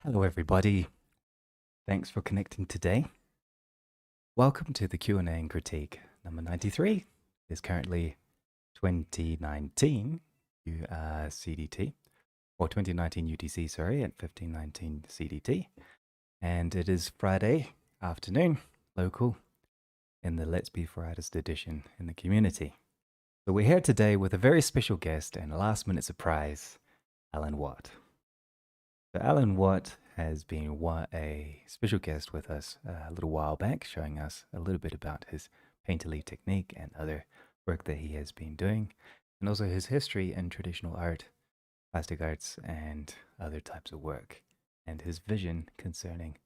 Hello, everybody. Thanks for connecting today. Welcome to the Q&A&Critique number 93. It's currently 2019 CDT, or 2019 UTC, sorry, at 1519 CDT. And it is Friday afternoon, local, in the Let's Bforartists edition in the community. So we're here today with a very special guest and a last-minute surprise, Alan Wyatt. So Alan Wyatt has been a special guest with us a little while back, showing us a little bit about his painterly technique and other work that he has been doing, and also his history in traditional art, plastic arts, and other types of work, and his vision concerning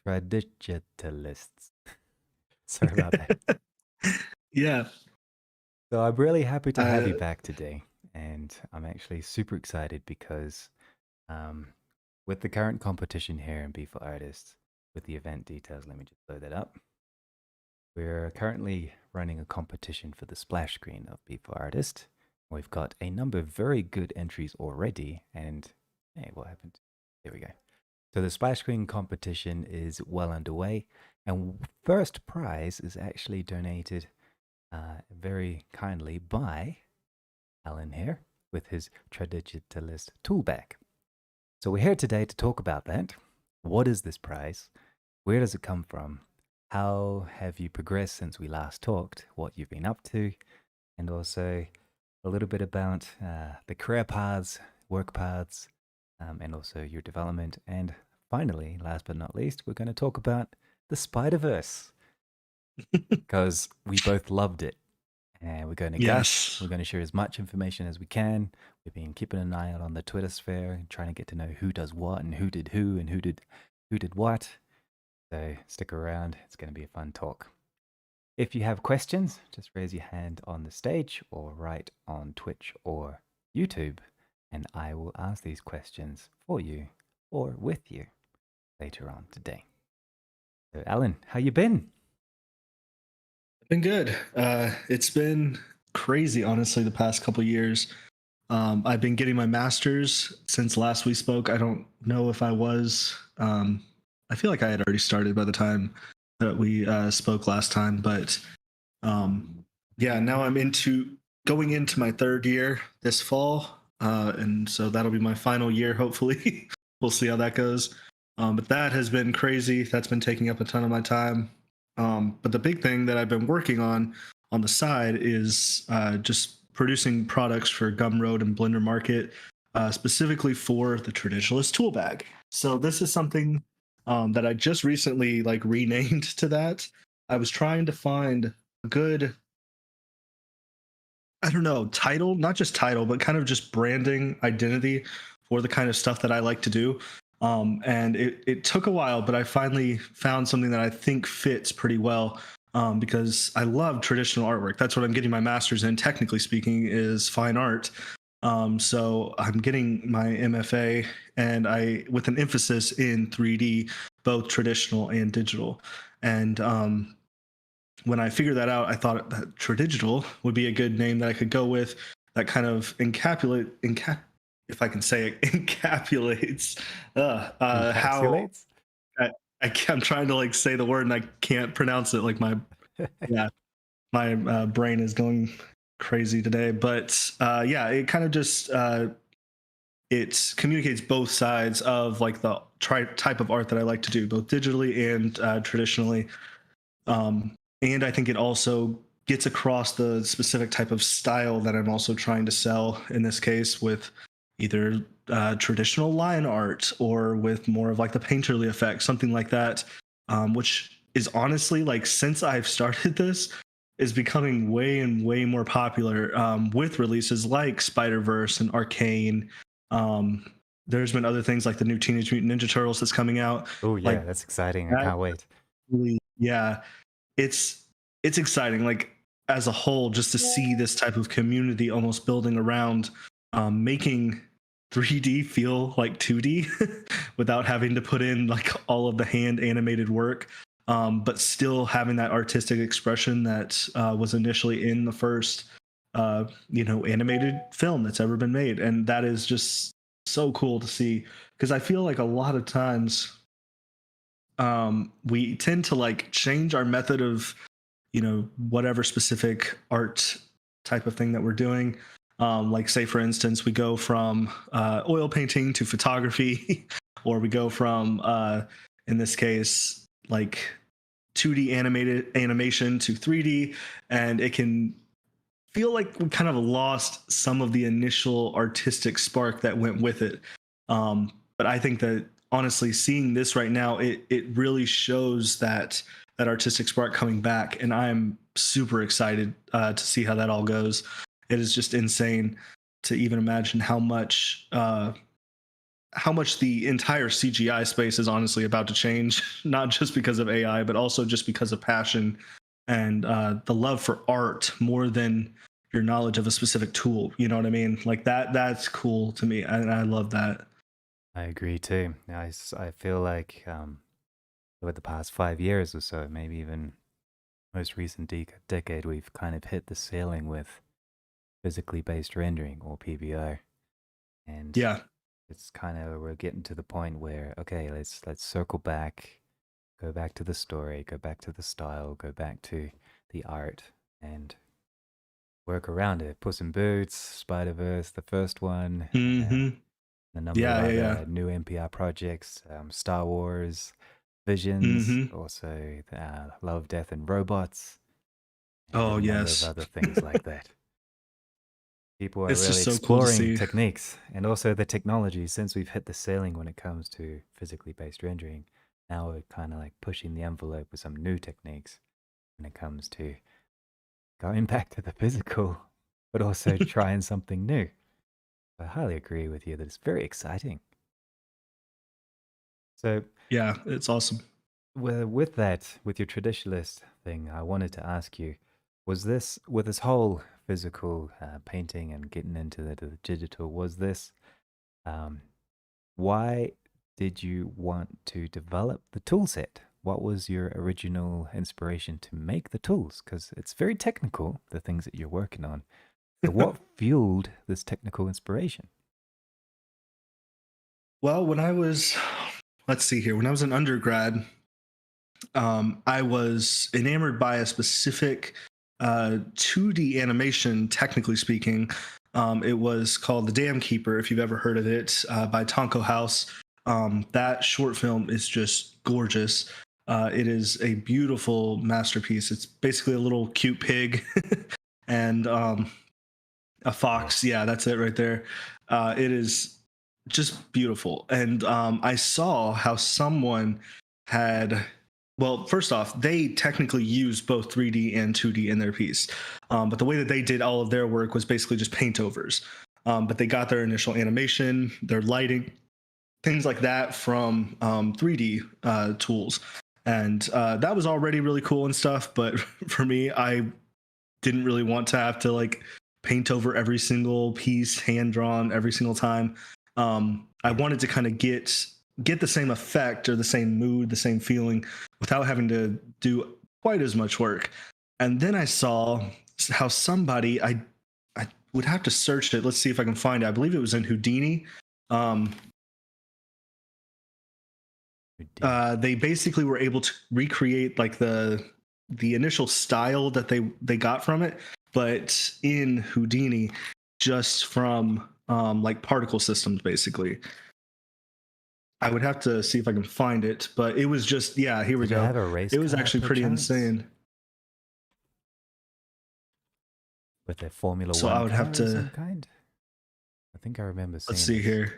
Tradigitalists. Sorry about that. Yeah. So I'm really happy to have you Uh, back today, and I'm actually super excited because with the current competition here in Bforartists, with the event details, let me just load that up. We're currently running a competition for the splash screen of Bforartist. We've got a number of very good entries already, and hey, what happened? There we go. So the splash screen competition is well underway, and first prize is actually donated very kindly by Alan here with his Tradigalist Toolbag. So we're here today to talk about that. What is this prize? Where does it come from? How have you progressed since we last talked? What you've been up to? And also a little bit about the career paths, work paths, and also your development. And finally, last but not least, we're going to talk about the Spiderverse because we both loved it. And we're going to gush. yes. We're going to share as much information as we can. We've been keeping an eye out on the Twitter sphere, trying to get to know who does what and who did who and who did what. So stick around. It's going to be a fun talk. If you have questions, just raise your hand on the stage or write on Twitch or YouTube, and I will ask these questions for you or with you later on today. So, Alan, how you been? Been good. It's been crazy, honestly, the past couple years. I've been getting my master's since last we spoke. I don't know if I was. I feel like I had already started by the time that we spoke last time, but yeah, now I'm going into my third year this fall, and so that'll be my final year. Hopefully, we'll see how that goes. But that has been crazy. That's been taking up a ton of my time. But the big thing that I've been working on the side is just producing products for Gumroad and Blender Market, specifically for the Tradigalist Toolbag. So this is something that I just recently renamed to that. I was trying to find a good, I don't know, title, not just title, but kind of just branding identity for the kind of stuff that I like to do. And it took a while, but I finally found something that I think fits pretty well, because I love traditional artwork. That's what I'm getting my master's in, technically speaking, is fine art. So I'm getting my MFA, and with an emphasis in 3D, both traditional and digital. And when I figured that out, I thought that Tradigital would be a good name that I could go with, that kind of if I can say it, encapsulates how Encapsulates? I'm trying to say the word and I can't pronounce it. Yeah, my brain is going crazy today. But yeah, it kind of just it communicates both sides of the type of art that I like to do, both digitally and traditionally. And I think it also gets across the specific type of style that I'm also trying to sell in this case, with either traditional line art or with more of the painterly effect, something like that, which is honestly, since I've started this, is becoming way and way more popular, with releases like Spiderverse and Arcane. There's been other things like the new Teenage Mutant Ninja Turtles that's coming out. Oh Like yeah, that's exciting. I that can't wait. really, yeah, it's exciting, as a whole, just to see this type of community almost building around, making 3D feel like 2D without having to put in all of the hand animated work, but still having that artistic expression that was initially in the first animated film that's ever been made. And that is just so cool to see, because I feel like a lot of times we tend to like change our method of, whatever specific art type of thing that we're doing. Like, say for instance, we go from oil painting to photography, or we go from in this case, like 2D animated animation to 3D, and it can feel like we kind of lost some of the initial artistic spark that went with it. But I think that honestly, seeing this right now, it really shows that artistic spark coming back, and I'm super excited to see how that all goes. It is just insane to even imagine how much the entire CGI space is honestly about to change, not just because of AI, but also just because of passion and the love for art more than your knowledge of a specific tool. You know what I mean? Like that's cool to me, and I love that. I agree too. I feel like over the past 5 years or so, maybe even most recent decade, we've kind of hit the ceiling with physically based rendering or PBR, and Yeah. it's kind of we're getting to the point where okay, let's circle back, go back to the story, go back to the style, go back to the art, and work around it. Puss in Boots, Spiderverse, the first one, Hmm. a number of Yeah. Yeah. Yeah. other new NPR projects, Star Wars, Visions, Hmm. also Love, Death, and Robots, and a Oh number of yes. other things like that. People are It's really just so cool to exploring see. techniques and also the technology since we've hit the ceiling when it comes to physically based rendering. Now we're kind of like pushing the envelope with some new techniques when it comes to going back to the physical, but also trying something new. I highly agree with you that it's very exciting. So, Yeah, it's awesome. with that, with your traditionalist thing, I wanted to ask you, was this, with this whole physical painting and getting into the digital, was this, um, why did you want to develop the tool set? What was your original inspiration to make the tools? Because it's very technical, the things that you're working on. So, what fueled this technical inspiration? Well, when I was, let's see here, when I was an undergrad, I was enamored by a specific 2D animation, technically speaking. It was called The Dam Keeper, if you've ever heard of it, by Tonko House. That short film is just gorgeous. It is a beautiful masterpiece. It's basically a little cute pig and a fox. Yes. Yeah, that's it right there. It is just beautiful. And I saw how someone had, well, first off, they technically used both 3D and 2D in their piece. But the way that they did all of their work was basically just paint overs. But they got their initial animation, their lighting, things like that from 3D tools. And that was already really cool and stuff. But for me, I didn't really want to have to like paint over every single piece hand drawn every single time. I Yeah. wanted to kind of get the same effect or the same mood, the same feeling without having to do quite as much work. And then I saw how somebody, I would have to search it. Let's see if I can find it. I believe it was in Houdini. Um, Houdini. they basically were able to recreate like the initial style that they got from it, but in Houdini, just from like particle systems, basically. I would have to see if I can find it, but it was just, yeah, here we Did it go. have a race It was car actually pretty perchance insane. with a Formula So I One would have car of to, some kind? I think I remember let's seeing see this. here.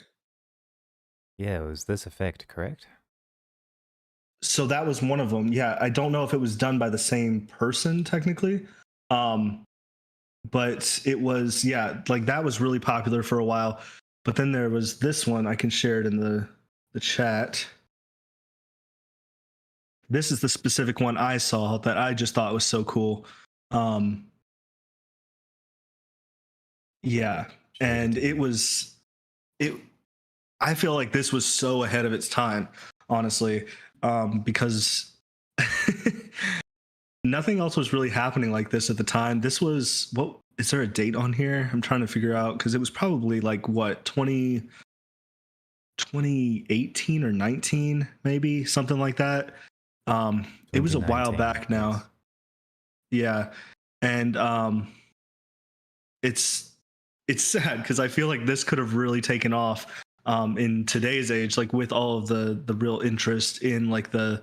Yeah, it was this effect, correct? So that was one of them. Yeah, I don't know if it was done by the same person technically. Um, but it was, yeah, like that was really popular for a while. But then there was this one. I can share it in the chat. This is the specific one I saw that I just thought was so cool. Um, yeah, Share it and to it me. was it. I feel like this was so ahead of its time, honestly, because nothing else was really happening like this at the time. This was, what is there a date on here? I'm trying to figure out, because it was probably like what, 2018 or 19, maybe something like that. It was a while 2019, back now. yes. Yeah. And it's it's sad because I feel like this could have really taken off in today's age, like with all of the real interest in like the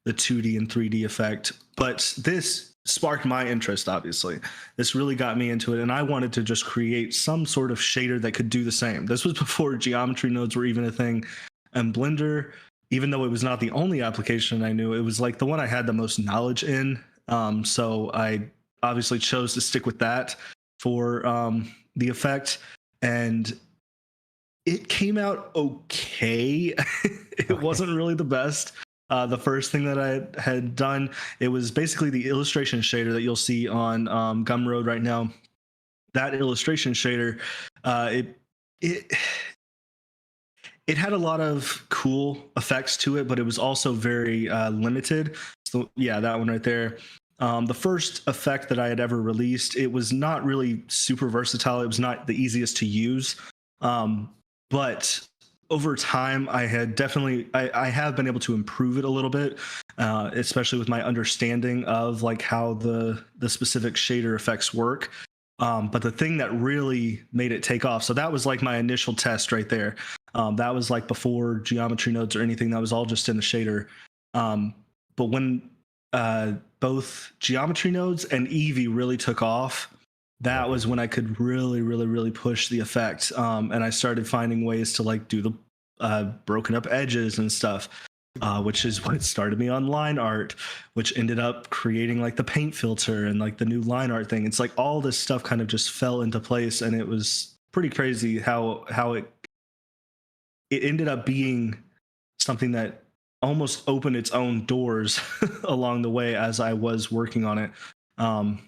2D and 3D effect. But this sparked my interest, obviously. This really got me into it, and I wanted to just create some sort of shader that could do the same. This was before geometry nodes were even a thing. And Blender, even though it was not the only application I knew, it was like the one I had the most knowledge in. So I obviously chose to stick with that for the effect. And it came out okay. It Okay. wasn't really the best. The first thing that I had done, it was basically the illustration shader that you'll see on Gumroad right now. That illustration shader, it it had a lot of cool effects to it, but it was also very limited. So yeah, that one right there. The first effect that I had ever released, it was not really super versatile. It was not the easiest to use, but over time, I have been able to improve it a little bit, especially with my understanding of like how the specific shader effects work. But the thing that really made it take off, so that was like my initial test right there. That was like before geometry nodes or anything. That was all just in the shader. But when both geometry nodes and Eevee really took off, that Love was when Eevee. I could really push the effect. And I started finding ways to like do the broken up edges and stuff. Which is what started me on line art, which ended up creating like the paint filter and like the new line art thing. It's like all this stuff kind of just fell into place, and it was pretty crazy how it ended up being something that almost opened its own doors along the way as I was working on it. Um,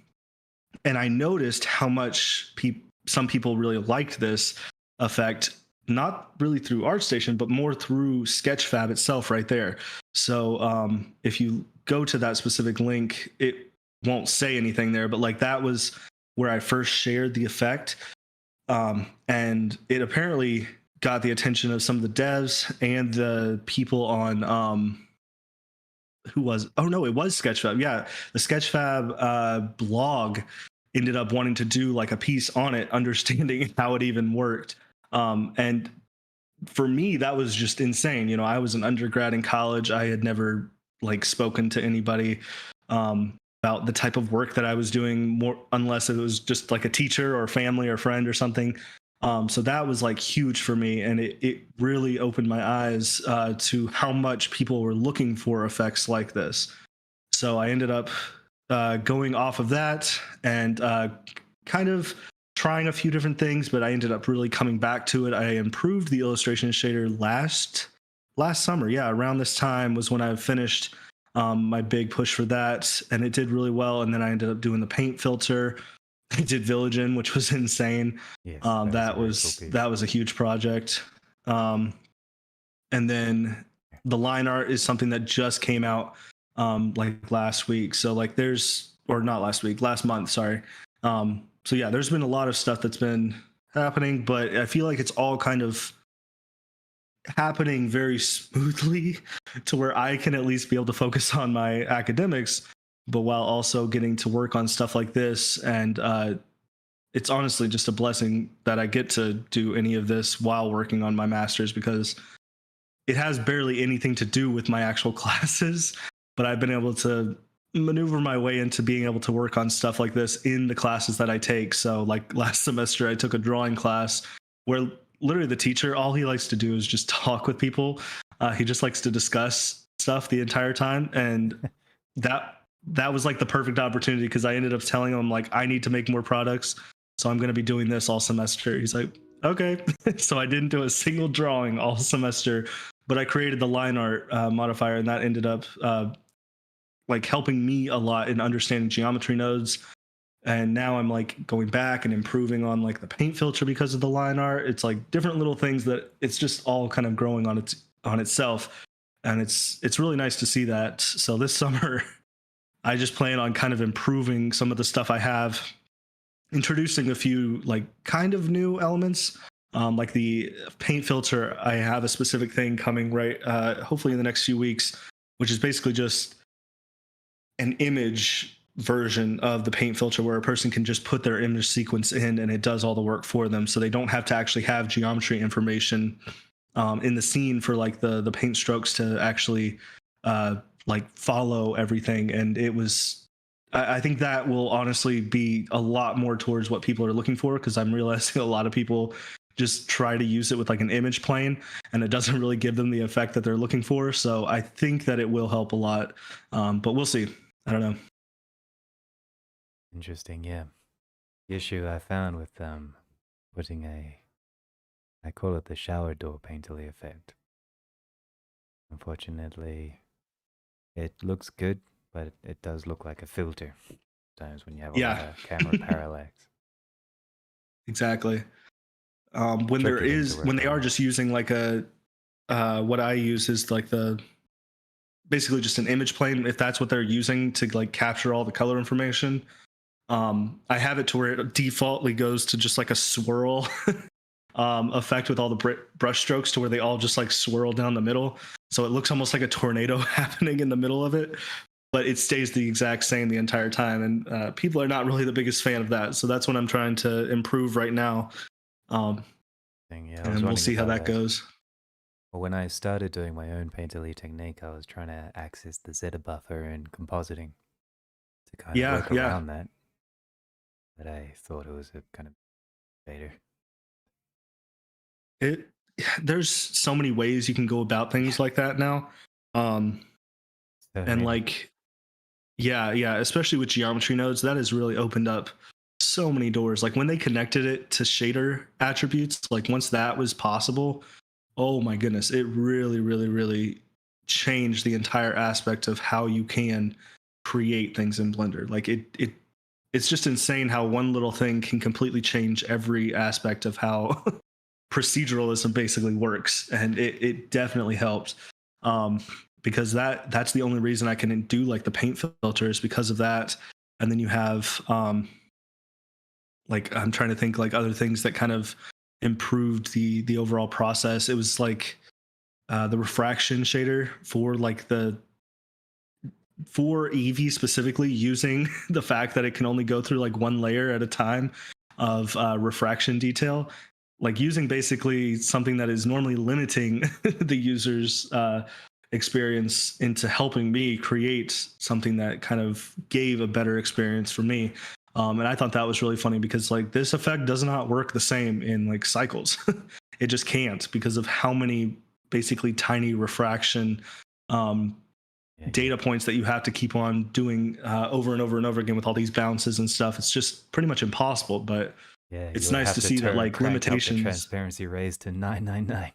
and I noticed how much some people really liked this effect, not really through ArtStation, but more through Sketchfab itself, right there. So if you go to that specific link, it won't say anything there, but like that was where I first shared the effect, and it apparently got the attention of some of the devs and the people on who was oh no, it was Sketchfab. Yeah, the Sketchfab blog ended up wanting to do like a piece on it, understanding how it even worked. And for me, that was just insane. You know, I was an undergrad in college. I had never like spoken to anybody about the type of work that I was doing, more unless it was just like a teacher or family or friend or something. So that was like huge for me, and it really opened my eyes to how much people were looking for effects like this. So I ended up going off of that and kind of trying a few different things, but I ended up really coming back to it. I improved the illustration shader last summer. Yeah, around this time was when I finished my big push for that, and it did really well. And then I ended up doing the paint filter. I did Villagen, which was insane. Yes, that was a very cool piece. That was a huge project. Um, and then the line art is something that just came out like last week. So like there's or not last week, last month, sorry. So yeah, there's been a lot of stuff that's been happening, but I feel like it's all kind of happening very smoothly to where I can at least be able to focus on my academics, but while also getting to work on stuff like this. And it's honestly just a blessing that I get to do any of this while working on my master's, because it has barely anything to do with my actual classes, but I've been able to maneuver my way into being able to work on stuff like this in the classes that I take. So like last semester, I took a drawing class where literally the teacher, all he likes to do is just talk with people. He just likes to discuss stuff the entire time. And that was like the perfect opportunity, because I ended up telling him like, I need to make more products, so I'm going to be doing this all semester. He's like, okay. So I didn't do a single drawing all semester, but I created the line art modifier, and that ended up like helping me a lot in understanding geometry nodes. And now I'm like going back and improving on like the paint filter because of the line art. It's like different little things that it's just all kind of growing on itself, and it's really nice to see that. So this summer I just plan on kind of improving some of the stuff I have, introducing a few like kind of new elements, Like the paint filter, I have a specific thing coming right, hopefully in the next few weeks, which is basically just an image version of the paint filter where a person can just put their image sequence in and it does all the work for them, so they don't have to actually have geometry information in the scene for like the paint strokes to actually like follow everything. And it was, I think that will honestly be a lot more towards what people are looking for, because I'm realizing a lot of people just try to use it with like an image plane and it doesn't really give them the effect that they're looking for. So I think that it will help a lot, but we'll see. I don't know. Interesting, yeah. The issue I found with putting I call it the shower door painterly effect. Unfortunately, it looks good, but it does look like a filter sometimes when you have a lot Yeah, of camera parallax. exactly. A tricky thing to When work they are around. just using like a what I use is like the basically just an image plane, if that's what they're using to like capture all the color information. I have it to where it defaultly goes to just like a swirl effect with all the brush strokes, to where they all just like swirl down the middle, so it looks almost like a tornado happening in the middle of it, but it stays the exact same the entire time. And people are not really the biggest fan of that, so that's what I'm trying to improve right now. um, Yeah, I was and we'll wondering see how about that that. goes. Well, when I started doing my own painterly technique, I was trying to access the zeta buffer and compositing to kind of Yeah, work yeah. around that, but I thought it was a kind of beta. it There's so many ways you can go about Yeah, things like that now. um so and many. like, yeah, yeah, especially with geometry nodes, that has really opened up so many doors. Like when they connected it to shader attributes, like once that was possible, oh my goodness, it really, really, really changed the entire aspect of how you can create things in Blender. Like it's just insane how one little thing can completely change every aspect of how proceduralism basically works. And it definitely helps, um, because that's the only reason I can do like the paint filters, because of that. And then you have like, I'm trying to think like other things that kind of improved the overall process. It was like the refraction shader for like the for Eevee specifically, using the fact that it can only go through like one layer at a time of refraction detail, like using basically something that is normally limiting the user's experience into helping me create something that kind of gave a better experience for me. And I thought that was really funny, because like this effect does not work the same in like cycles. It just can't, because of how many basically tiny refraction um, Yeah, data points that you have to keep on doing over and over and over again with all these bounces and stuff. It's just pretty much impossible. But yeah, it's you'll nice have to to see that like crank up the limitations. transparency raise to 999.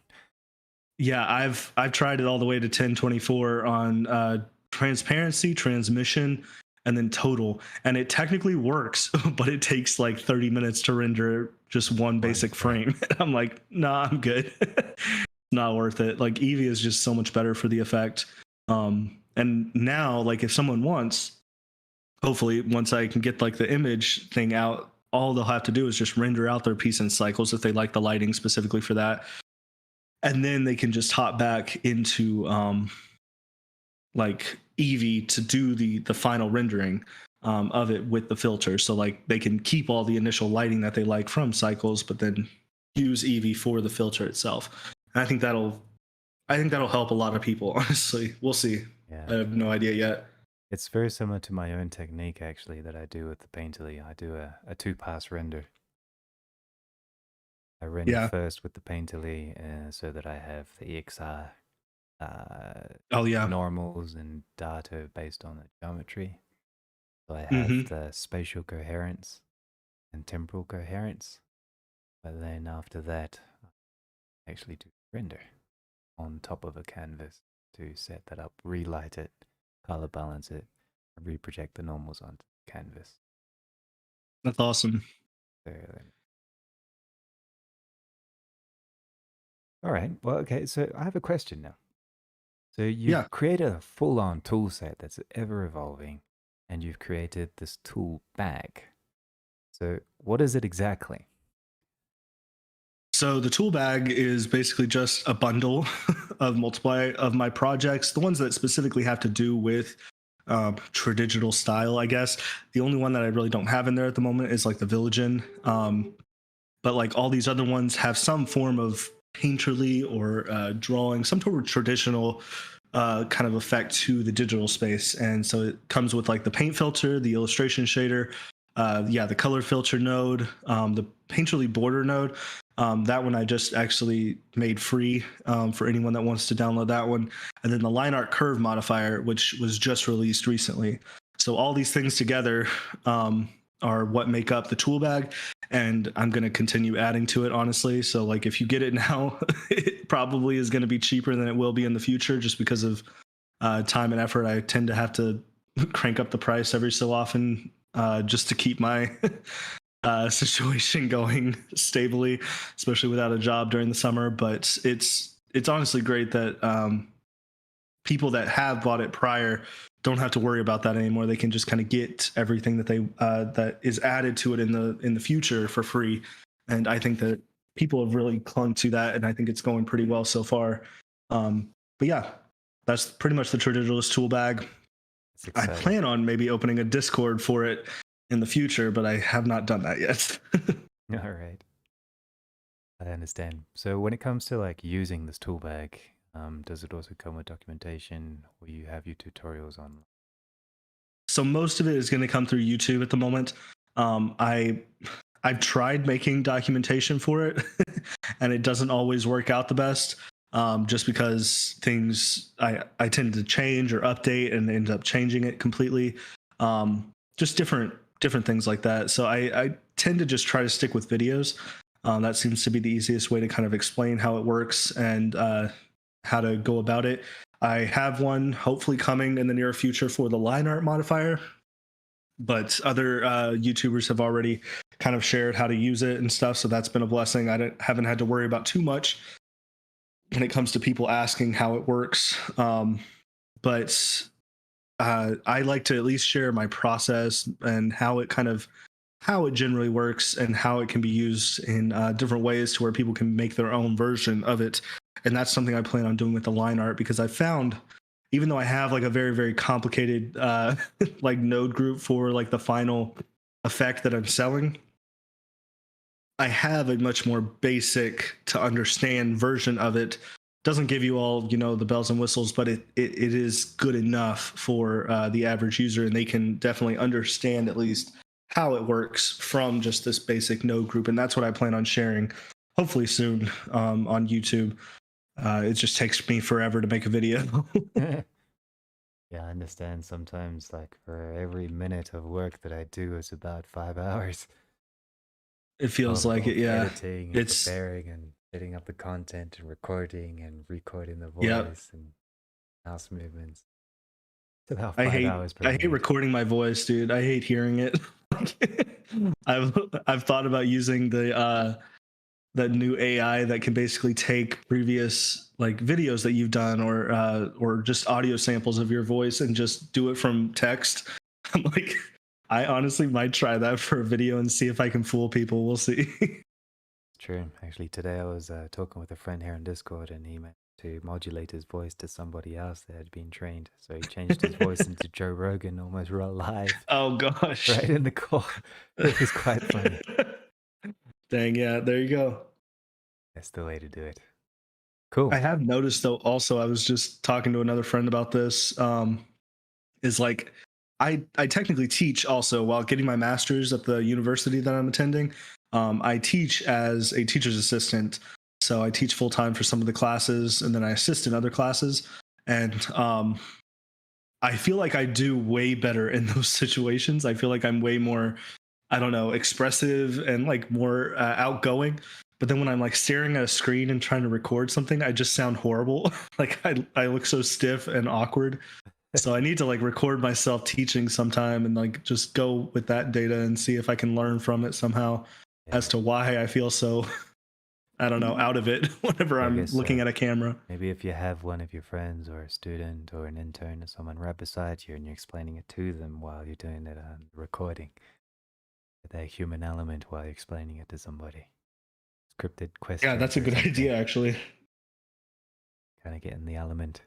Yeah, I've tried it all the way to 1024 on transparency, transmission, and then total, and it technically works, but it takes like 30 minutes to render just one One basic frame. frame. I'm like, nah, I'm good. Not worth it. Like Eevee is just so much better for the effect. And now, like if someone wants, hopefully once I can get like the image thing out, all they'll have to do is just render out their piece in cycles if they like the lighting specifically for that, and then they can just hop back into like Eevee to do the final rendering of it with the filter. So like they can keep all the initial lighting that they like from cycles, but then use Eevee for the filter itself. And I think that'll help a lot of people. Honestly, we'll see. Yeah. I have no idea yet. It's very similar to my own technique, actually, that I do with the Painterly. I do a two-pass render. I render Yeah. first with the Painterly so that I have the EXR Oh yeah. normals and data based on the geometry. So I have Mm-hmm. the spatial coherence and temporal coherence. But then after that, I actually do render on top of a canvas to set that up, relight it, color balance it, and reproject the normals onto the canvas. That's awesome. So, all right. Well, okay. So I have a question now. So you've Yeah. created a full-on tool set that's ever evolving, and you've created this tool bag. So what is it exactly? So the tool bag is basically just a bundle of multiply of my projects, the ones that specifically have to do with tradigital style, I guess. The only one that I really don't have in there at the moment is like the Villagen. But like all these other ones have some form of painterly or drawing, some sort of traditional kind of effect to the digital space. And so it comes with like the paint filter, the illustration shader, the color filter node, the painterly border node. That one I just actually made free for anyone that wants to download that one. And then the line art curve modifier, which was just released recently. So all these things together are what make up the tool bag, and I'm going to continue adding to it, honestly. So like if you get it now, it probably is going to be cheaper than it will be in the future, just because of time and effort. I tend to have to crank up the price every so often just to keep my situation going stably, especially without a job during the summer. But it's honestly great that people that have bought it prior don't have to worry about that anymore. They can just kind of get everything that they that is added to it in the future for free. And I think that people have really clung to that, and I think it's going pretty well so far. But yeah, that's pretty much the Tradigalist tool bag. It's I exciting. plan on maybe opening a Discord for it in the future, but I have not done that yet. All right. I understand. So when it comes to like using this tool bag, does it also come with documentation or you have your tutorials on? So most of it is going to come through YouTube at the moment. I've tried making documentation for it, and it doesn't always work out the best. Just because things I tend to change or update and end up changing it completely. Just different things like that. So I tend to just try to stick with videos. That seems to be the easiest way to kind of explain how it works and how to go about it. I have one hopefully coming in the near future for the line art modifier, but other YouTubers have already kind of shared how to use it and stuff. So that's been a blessing. Haven't had to worry about too much when it comes to people asking how it works. But I like to at least share my process and how it generally works and how it can be used in different ways to where people can make their own version of it. And that's something I plan on doing with the line art, because I found, even though I have like a very, very complicated like node group for like the final effect that I'm selling, I have a much more basic to understand version of it. Doesn't give you all, the bells and whistles, but it is good enough for the average user, and they can definitely understand at least how it works from just this basic node group. And that's what I plan on sharing, hopefully soon, on YouTube. It just takes me forever to make a video. Yeah, I understand. Sometimes, like for every minute of work that I do, it's about 5 hours It feels like it, of yeah. editing and It's preparing and setting up the content and recording the Yep. voice and mouse movements. It's about I five hate hours per I hate minute. recording my voice, dude. I hate hearing it. I've I've thought about using the that new AI that can basically take previous like videos that you've done or just audio samples of your voice and just do it from text. I'm like, I honestly might try that for a video and see if I can fool people. We'll see. True. Actually, today I was talking with a friend here on Discord, and he meant to modulate his voice to somebody else that had been trained. So he changed his voice into Joe Rogan almost real live, Oh gosh. right in the call. It was quite funny. Dang, yeah, there you go. That's the way to do it. I Cool. have noticed though also, I was just talking to another friend about this. Is like I technically teach also while getting my master's at the university that I'm attending. I teach as a teacher's assistant, so I teach full time for some of the classes, and then I assist in other classes. And I feel like I do way better in those situations. I feel like I'm way more, I don't know, expressive and like more outgoing. But then when I'm like staring at a screen and trying to record something, I just sound horrible. Like I look so stiff and awkward. So I need to like record myself teaching sometime and like just go with that data and see if I can learn from it somehow as Yeah. to why I feel so, I don't know, out of it whenever I I'm guess looking at a camera. maybe if you have one of your friends or a student or an intern or someone right beside you and you're explaining it to them while you're doing it on recording, that human element while you're explaining it to somebody. scripted Yeah, questions that's a or good something. idea, actually. Kind of get in the element.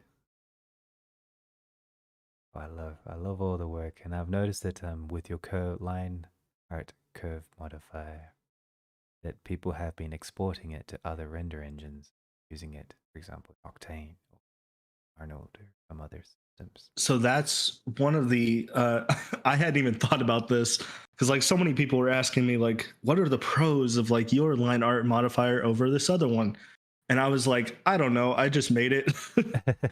Oh, I love all the work, and I've noticed that with your curve line art curve modifier, that people have been exporting it to other render engines, using it, for example, Octane or Arnold or some other systems. So that's one of the I hadn't even thought about this because like so many people were asking me like what are the pros of like your line art modifier over this other one, and I was like, I don't know, I just made it.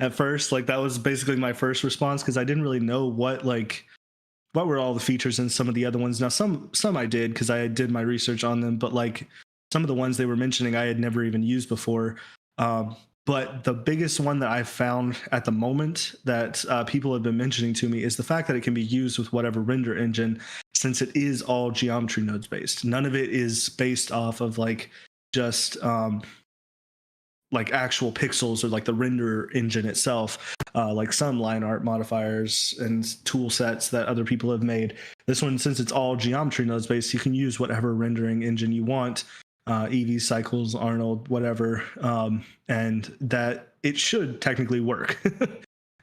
At first, like that was basically my first response because I didn't really know what were all the features in some of the other ones. Now some I did because I did my research on them, but like some of the ones they were mentioning I had never even used before. um, but the biggest one that I've found at the moment that people have been mentioning to me is the fact that it can be used with whatever render engine, since it is all geometry nodes based. None of it is based off of like just like actual pixels or like the render engine itself, like some line art modifiers and tool sets that other people have made. This one, since it's all geometry nodes based, you can use whatever rendering engine you want, EV cycles, Arnold, whatever, and that it should technically work.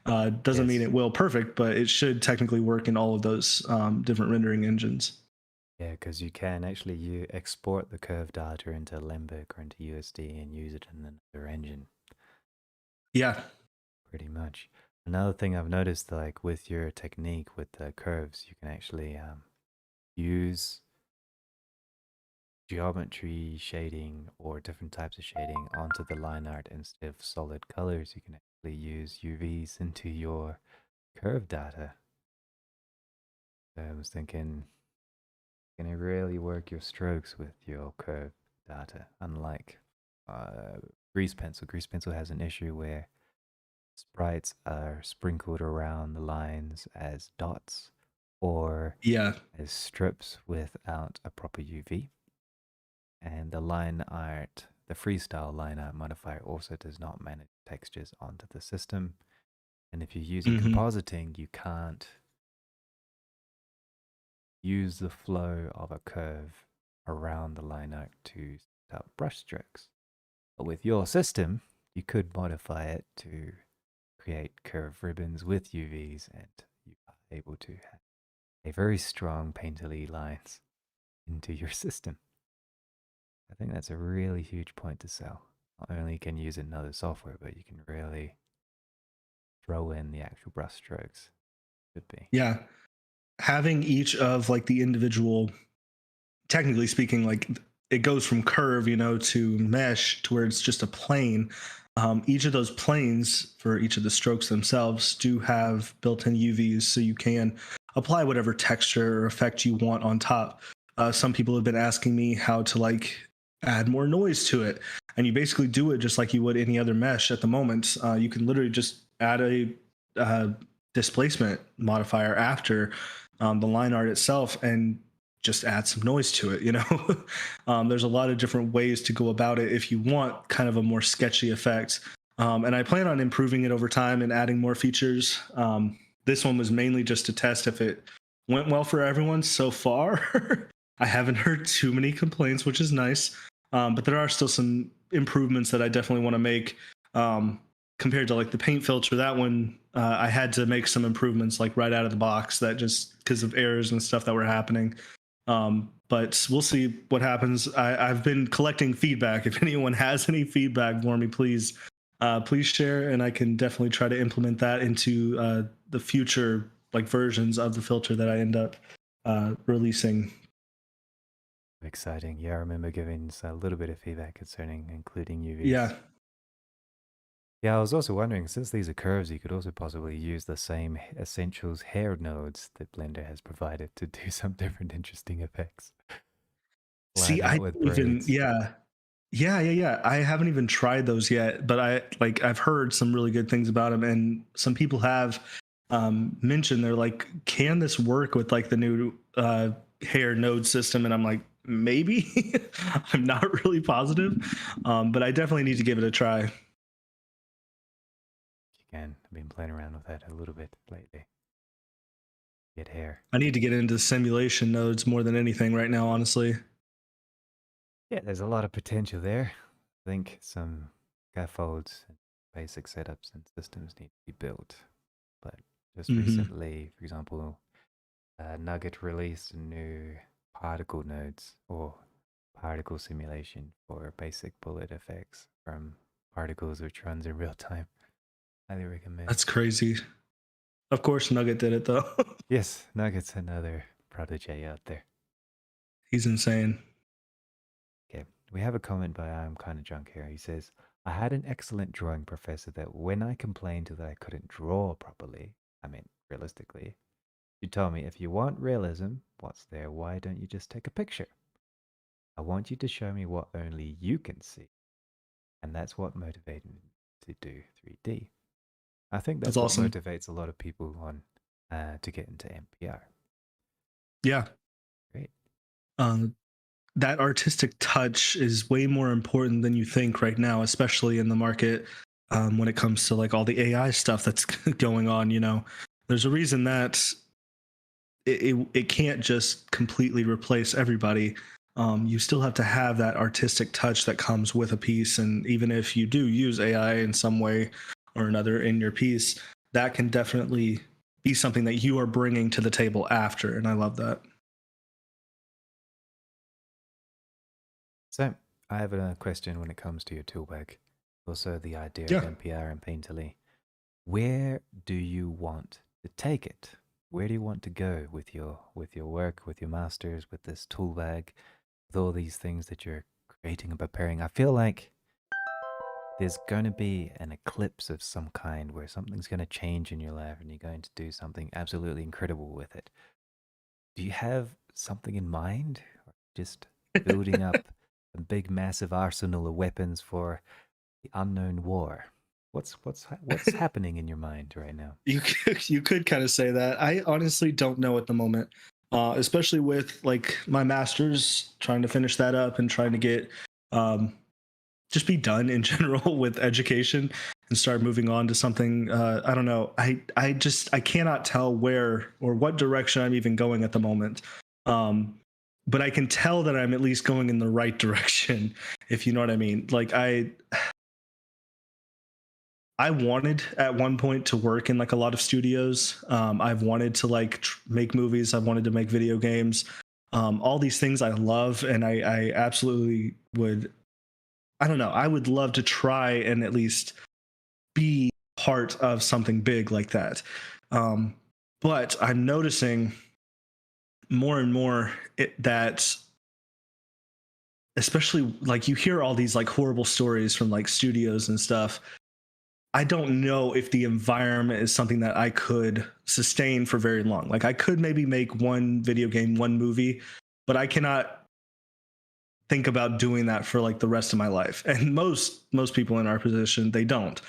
Doesn't mean Yes. it will perfect, but it should technically work in all of those different rendering engines. Yeah, because you can actually export the curve data into Limbic or into USD and use it in another engine, Yeah. pretty much. Another thing I've noticed, like with your technique with the curves, you can actually use geometry shading or different types of shading onto the line art instead of solid colors. You can actually use UVs into your curve data. So I was thinking, can you really work your strokes with your curve data? Unlike grease pencil. Grease pencil has an issue where sprites are sprinkled around the lines as dots or Yeah. as strips without a proper UV. And the line art, the freestyle line art modifier also does not manage textures onto the system. And if you're using Hmm. compositing, you can't use the flow of a curve around the line art to set up brush strokes. But with your system, you could modify it to create curved ribbons with UVs, and you are able to have a very strong painterly lines into your system. I think that's a really huge point to sell. Not only can you use it in other software, but you can really throw in the actual brush strokes. Could be. Yeah. Having each of like the individual, technically speaking, like it goes from curve, to mesh to where it's just a plane. Each of those planes for each of the strokes themselves do have built-in UVs, so you can apply whatever texture or effect you want on top. Some people have been asking me how to like add more noise to it, and you basically do it just like you would any other mesh at the moment. You can literally just add a uh, displacement modifier after the line art itself and just add some noise to it. There's a lot of different ways to go about it if you want kind of a more sketchy effect. And I plan on improving it over time and adding more features. This one was mainly just to test if it went well for everyone so far. I haven't heard too many complaints, which is nice. But there are still some improvements that I definitely want to make. Um, Compared to like the paint filter, that one I had to make some improvements like right out of the box, that just because of errors and stuff that were happening. But we'll see what happens. I've been collecting feedback. If anyone has any feedback for me, please share, and I can definitely try to implement that into the future like versions of the filter that I end up releasing. Exciting. Yeah, I remember giving a little bit of feedback concerning including UVs. Yeah. Yeah, I was also wondering, since these are curves, you could also possibly use the same essentials hair nodes that Blender has provided to do some different interesting effects. Fly See, that I with don't even, braids. yeah. Yeah. I haven't even tried those yet, but I've heard some really good things about them, and some people have mentioned they're like, can this work with like the new hair node system? And I'm like, maybe. I'm not really positive, but I definitely need to give it a try. You can. I've been playing around with that a little bit lately. Get hair. I need to get into simulation nodes more than anything right now, honestly. Yeah, there's a lot of potential there. I think some scaffolds and basic setups and systems need to be built. But just Hmm. recently, for example, Nugget released a new particle nodes or particle simulation for basic bullet effects from particles which runs in real time. Highly recommend. That's crazy. Of course, Nugget did it though. Yes, Nugget's another protege out there. He's insane. Okay, we have a comment by I'm kind of drunk here. He says, I had an excellent drawing professor that when I complained that I couldn't draw properly, I mean, realistically, she told me if you want realism, what's there? Why don't you just take a picture? I want you to show me what only you can see. And that's what motivated me to do 3D. I think That's that's what awesome. motivates a lot of people on to get into MPR. Yeah. Great. Uh, that artistic touch is way more important than you think right now, especially in the market when it comes to like all the AI stuff that's going on. There's a reason that it can't just completely replace everybody. You still have to have that artistic touch that comes with a piece, and even if you do use AI in some way or another in your piece, that can definitely be something that you are bringing to the table after, and I love that. So I have a question when it comes to your toolbag. Also the idea of Yeah. MPR and Painterly. Where do you want to take it? Where do you want to go with your work, with your masters, with this tool bag, with all these things that you're creating and preparing? I feel like there's going to be an eclipse of some kind where something's going to change in your life and you're going to do something absolutely incredible with it. Do you have something in mind? Or just building up a big, massive arsenal of weapons for the unknown war? What's happening in your mind right now? You could kind of say that. I honestly don't know at the moment, especially with like my masters, trying to finish that up and trying to get um, just be done in general with education and start moving on to something. I don't know. I cannot tell where or what direction I'm even going at the moment. Um, but I can tell that I'm at least going in the right direction, if you know what I mean. Like I wanted at one point to work in like a lot of studios. I've wanted to like make movies. I've wanted to make video games. All these things I love, and I absolutely would. I don't know. I would love to try and at least be part of something big like that. Um, but I'm noticing more and more that, especially like you hear all these like horrible stories from like studios and stuff. I don't know if the environment is something that I could sustain for very long. Like I could maybe make one video game, one movie, but I cannot think about doing that for like the rest of my life. And most people in our position, they don't.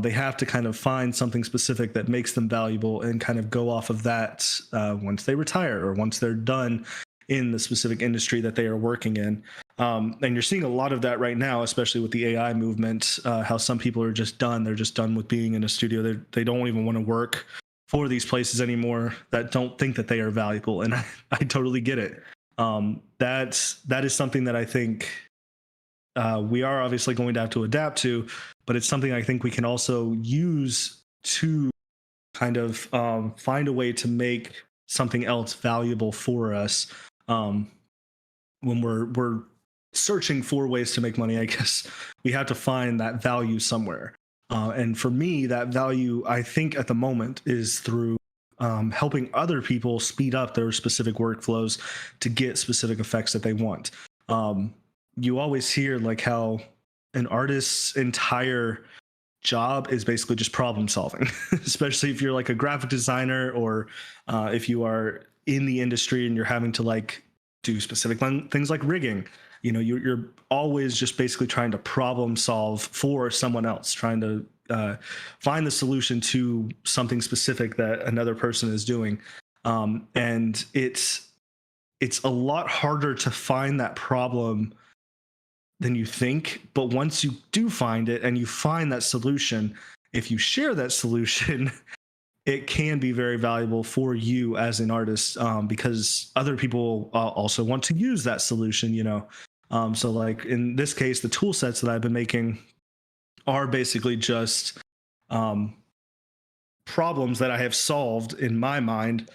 They have to kind of find something specific that makes them valuable and kind of go off of that once they retire or once they're done in the specific industry that they are working in. And you're seeing a lot of that right now, especially with the AI movement. How some people are just done; they're just done with being in a studio. They don't even want to work for these places anymore. That don't think that they are valuable, and I totally get it. That is something that I think we are obviously going to have to adapt to, but it's something I think we can also use to kind of find a way to make something else valuable for us um, when we're searching for ways to make money. I guess we have to find that value somewhere. And for me, that value, I think, at the moment, is through helping other people speed up their specific workflows to get specific effects that they want. You always hear like how an artist's entire job is basically just problem solving, especially if you're like a graphic designer or if you are in the industry and you're having to like do specific things like rigging. You're always just basically trying to problem solve for someone else, trying to find the solution to something specific that another person is doing. And it's a lot harder to find that problem than you think. But once you do find it and you find that solution, if you share that solution, it can be very valuable for you as an artist, because other people also want to use that solution. So like in this case, the tool sets that I've been making are basically just um, problems that I have solved in my mind,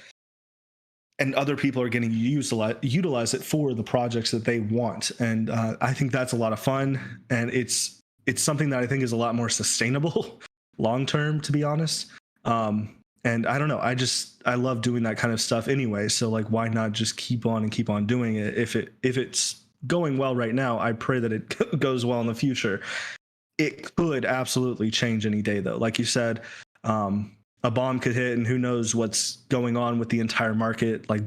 and other people are getting to utilize it for the projects that they want. And I think that's a lot of fun, and it's something that I think is a lot more sustainable long term, to be honest. And I don't know, I love doing that kind of stuff anyway. So like, why not just keep on and keep on doing it? If it's going well right now, I pray that it goes well in the future. It could absolutely change any day, though. Like you said, a bomb could hit, and who knows what's going on with the entire market. Like,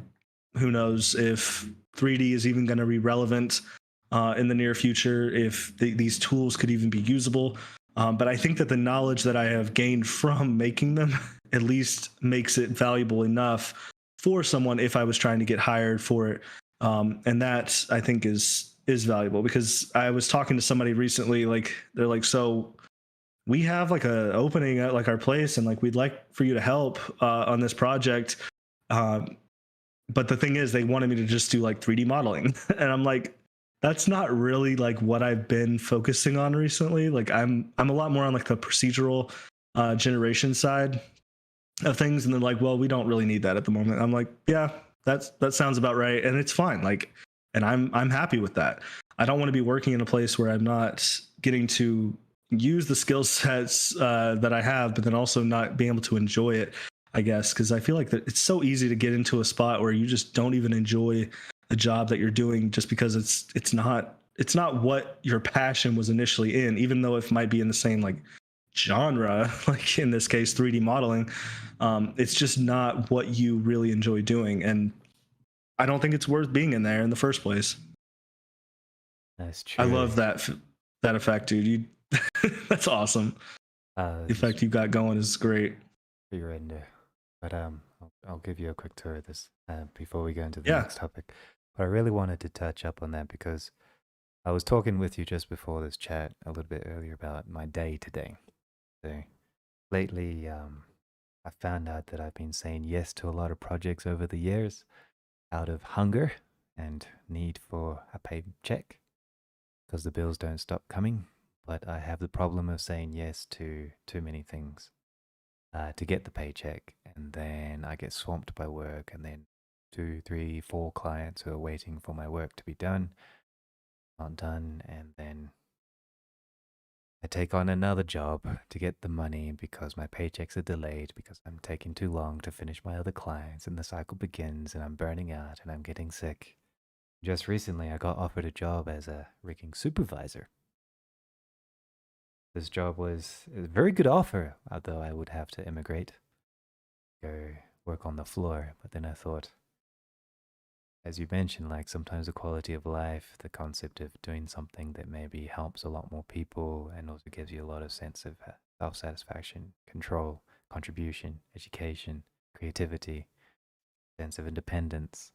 who knows if 3D is even going to be relevant in the near future, if these tools could even be usable. But I think that the knowledge that I have gained from making them at least makes it valuable enough for someone if I was trying to get hired for it. And that I think is valuable, because I was talking to somebody recently, like they're like, so we have like a opening at like our place, and like we'd like for you to help on this project. But the thing is, they wanted me to just do like 3D modeling, and I'm like, that's not really like what I've been focusing on recently. Like I'm a lot more on like the procedural generation side of things. And they're like, well, we don't really need that at the moment. I'm like, yeah, that sounds about right, and it's fine. Like, and I'm happy with that. I don't want to be working in a place where I'm not getting to use the skill sets that I have, but then also not being able to enjoy it, I guess, because I feel like that it's so easy to get into a spot where you just don't even enjoy the job that you're doing, just because it's not what your passion was initially in, even though it might be in the same like genre, like in this case 3D modeling. It's just not what you really enjoy doing, and I don't think it's worth being in there in the first place. That's I true. love that effect, dude. You that's awesome. The Just effect you got going is great. you're in there. But I'll give you a quick tour of this before we go into the Yeah. next topic. But I really wanted to touch up on that because I was talking with you just before this chat a little bit earlier about my day today. So lately, I found out that I've been saying yes to a lot of projects over the years out of hunger and need for a paycheck because the bills don't stop coming. But I have the problem of saying yes to too many things to get the paycheck, and then I get swamped by work, and then two, three, four clients who are waiting for my work to be done, not done, and then I take on another job to get the money because my paychecks are delayed because I'm taking too long to finish my other clients, and the cycle begins, and I'm burning out, and I'm getting sick. Just recently, I got offered a job as a rigging supervisor. This job was a very good offer, although I would have to immigrate, go work on the floor. But then I thought, as you mentioned, like sometimes the quality of life, the concept of doing something that maybe helps a lot more people and also gives you a lot of sense of self satisfaction, control, contribution, education, creativity, sense of independence.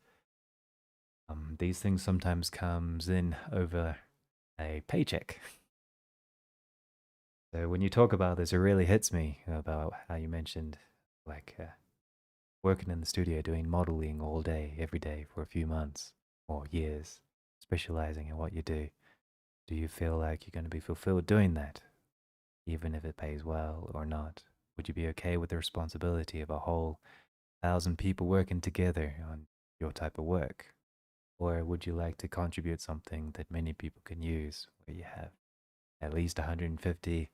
These things sometimes comes in over a paycheck. So when you talk about this, it really hits me about how you mentioned like working in the studio doing modeling all day, every day for a few months or years, specializing in what you do. Do you feel like you're going to be fulfilled doing that, even if it pays well or not? Would you be okay with the responsibility of a whole 1,000 people working together on your type of work? Or would you like to contribute something that many people can use, where you have at least 150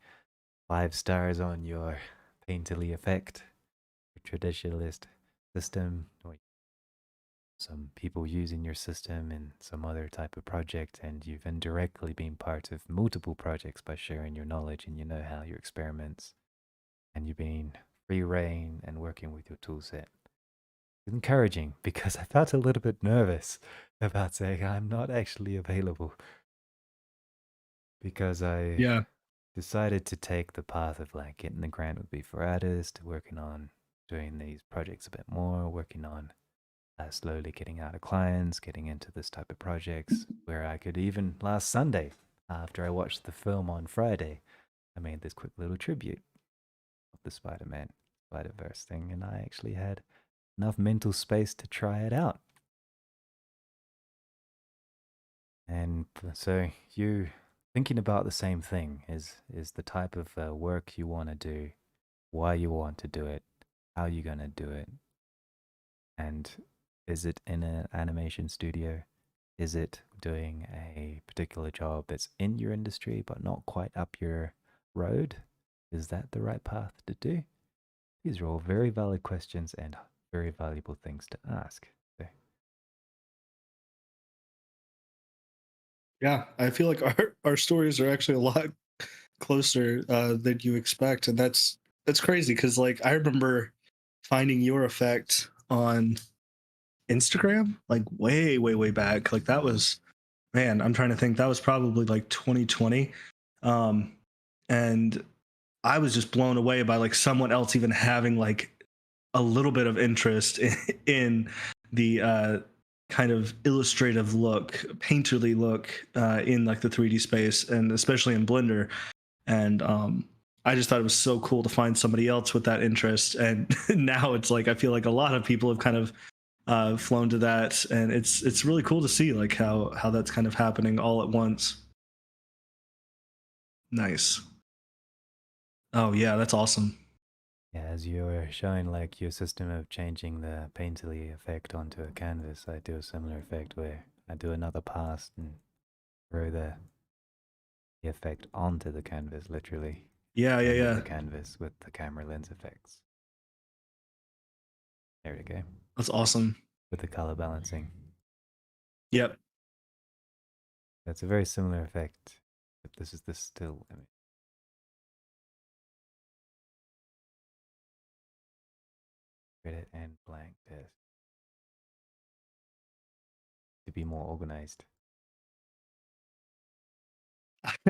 5 stars on your painterly effect, your traditionalist system, or some people using your system in some other type of project, and you've indirectly been part of multiple projects by sharing your knowledge and your know-how, your experiments, and you've been free reign and working with your tool set. It's encouraging because I felt a little bit nervous about saying I'm not actually available because I Yeah. decided to take the path of like getting the grant with Bforartists, working on doing these projects a bit more, working on slowly getting out of clients, getting into this type of projects where I could even last Sunday, after I watched the film on Friday, I made this quick little tribute of the Spider-Man Spiderverse thing, and I actually had enough mental space to try it out. And so you thinking about the same thing is the type of work you want to do, why you want to do it, how you're going to do it, and is it in an animation studio? Is it doing a particular job that's in your industry but not quite up your road? Is that the right path to do? These are all very valid questions and very valuable things to ask. So, Yeah, I feel like our stories are actually a lot closer than you expect, and that's crazy because like I remember finding your effect on Instagram like way back. Like that was, man, I'm trying to think. That was probably like 2020, um, and I was just blown away by like someone else even having like a little bit of interest in the kind of illustrative look, painterly look in like the 3D space, and especially in Blender. And I just thought it was so cool to find somebody else with that interest. And now it's like I feel like a lot of people have kind of flown to that, and it's really cool to see like how that's kind of happening all at once. Nice. Oh yeah, that's awesome. yeah, as you were showing, like your system of changing the painterly effect onto a canvas, I do a similar effect where I do another pass and throw the effect onto the canvas, literally, Yeah, yeah, over yeah. the canvas with the camera lens effects. There we go. That's awesome. With the color balancing. Yep. That's a very similar effect. But this is the still image. Credit and blank test to be more organized.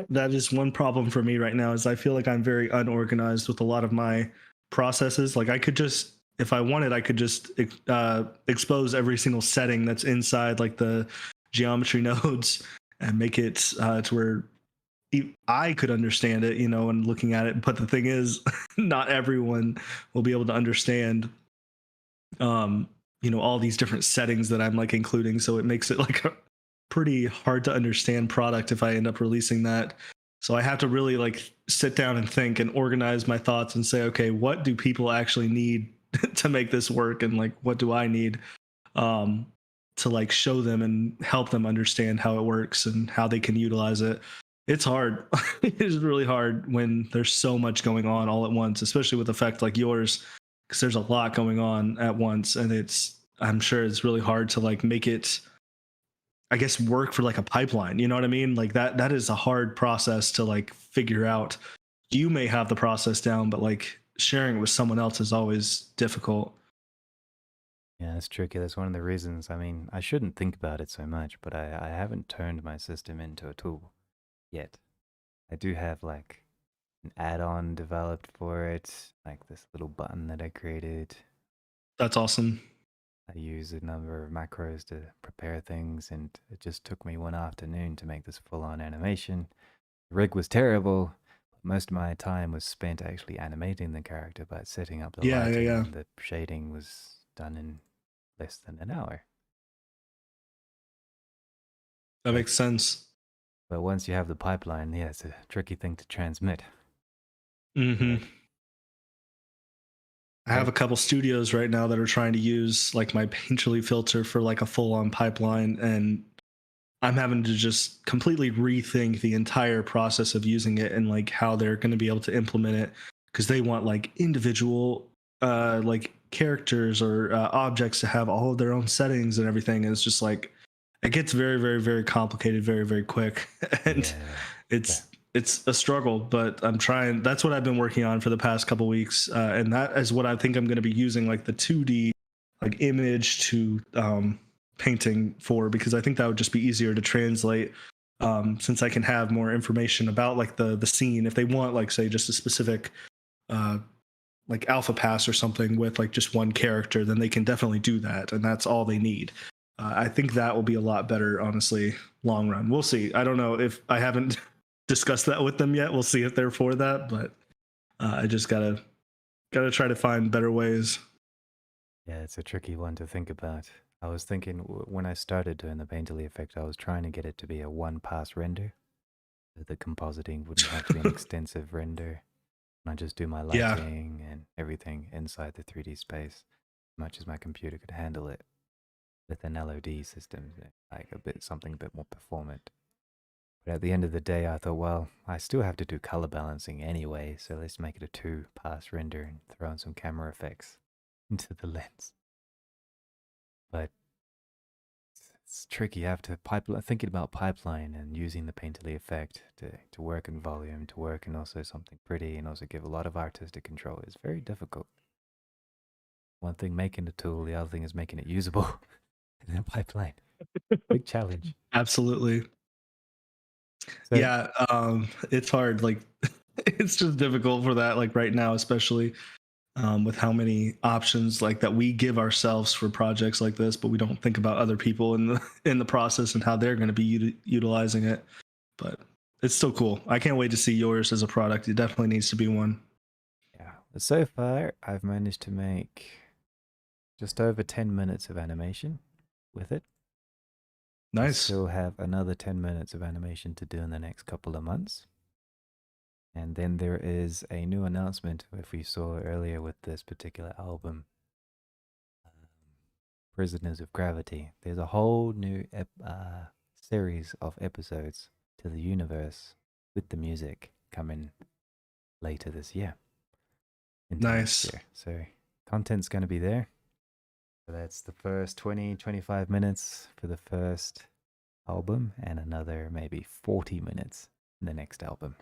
That is one problem for me right now is I feel like I'm very unorganized with a lot of my processes. Like I could just, if I wanted, I could just expose every single setting that's inside like the geometry nodes and make it to where I could understand it, you know, and looking at it. But the thing is, not everyone will be able to understand um all these different settings that I'm like including, so it makes it like a pretty hard to understand product if I end up releasing that. So I have to really like sit down and think and organize my thoughts and say, okay, what do people actually need to make this work, and like what do I need um to like show them and help them understand how it works and how they can utilize it. It's hard. It's really hard when there's so much going on all at once, especially with effect like yours, because there's a lot going on at once, and I'm sure it's really hard to like make it, I guess, work for like a pipeline. You know what I mean? Like that is a hard process to like figure out. You may have the process down, but like sharing it with someone else is always difficult. Yeah, it's tricky. That's one of the reasons. I mean, I shouldn't think about it so much, but I haven't turned my system into a tool yet. I do have like an add-on developed for it, like this little button that I created. That's awesome. I use a number of macros to prepare things, and it just took me one afternoon to make this full-on animation. The rig was terrible, but most of my time was spent actually animating the character, but setting up the Yeah, yeah, lighting yeah. and the shading was done in less than an hour. That But makes sense. but once you have the pipeline, yeah, it's a tricky thing to transmit. Hmm. Like, I have right? a couple studios right now that are trying to use like my Painterly filter for like a full on pipeline, and I'm having to just completely rethink the entire process of using it and like how they're going to be able to implement it, because they want like individual like characters or objects to have all of their own settings and everything, and it's just like it gets very complicated very quick. And Yeah. it's it's a struggle, but I'm trying. That's what I've been working on for the past couple weeks, and that is what I think I'm going to be using like the 2D like image to painting for, because I think that would just be easier to translate, since I can have more information about like the scene. If they want like say just a specific uh, like alpha pass or something with like just one character, then they can definitely do that, and that's all they need. I think that will be a lot better, honestly, long run. We'll see. I don't know if I haven't discussed that with them yet. We'll see if they're for that, but I just gotta try to find better ways. Yeah, it's a tricky one to think about. I was thinking when I started doing the painterly effect, I was trying to get it to be a one-pass render. So the compositing wouldn't have to be an extensive render. And I just do my Yeah, lighting and everything inside the 3D space, as much as my computer could handle it with an LOD system, like something a bit more performant. But at the end of the day, I thought, well, I still have to do color balancing anyway, so let's make it a two-pass render and throw in some camera effects into the lens. But it's tricky. You have to thinking about pipeline and using the painterly effect to work in volume, to work in also something pretty, and also give a lot of artistic control is very difficult. One thing making the tool, the other thing is making it usable in a pipeline. Big challenge. absolutely. So Yeah, it's hard. Like, it's just difficult for that. Like right now, especially with how many options like that we give ourselves for projects like this, but we don't think about other people in the in the process and how they're going to be utilizing it. But it's still cool. I can't wait to see yours as a product. It definitely needs to be one. yeah, so far I've managed to make just over 10 minutes of animation with it. I Nice. still have another 10 minutes of animation to do in the next couple of months. And then there is a new announcement, if we saw earlier with this particular album, um, Prisoners of Gravity. There's a whole new series of episodes to the universe with the music coming later this year into next Nice. year. So content's going to be there. So that's the first 20, 25 minutes for the first album and another maybe 40 minutes in the next album.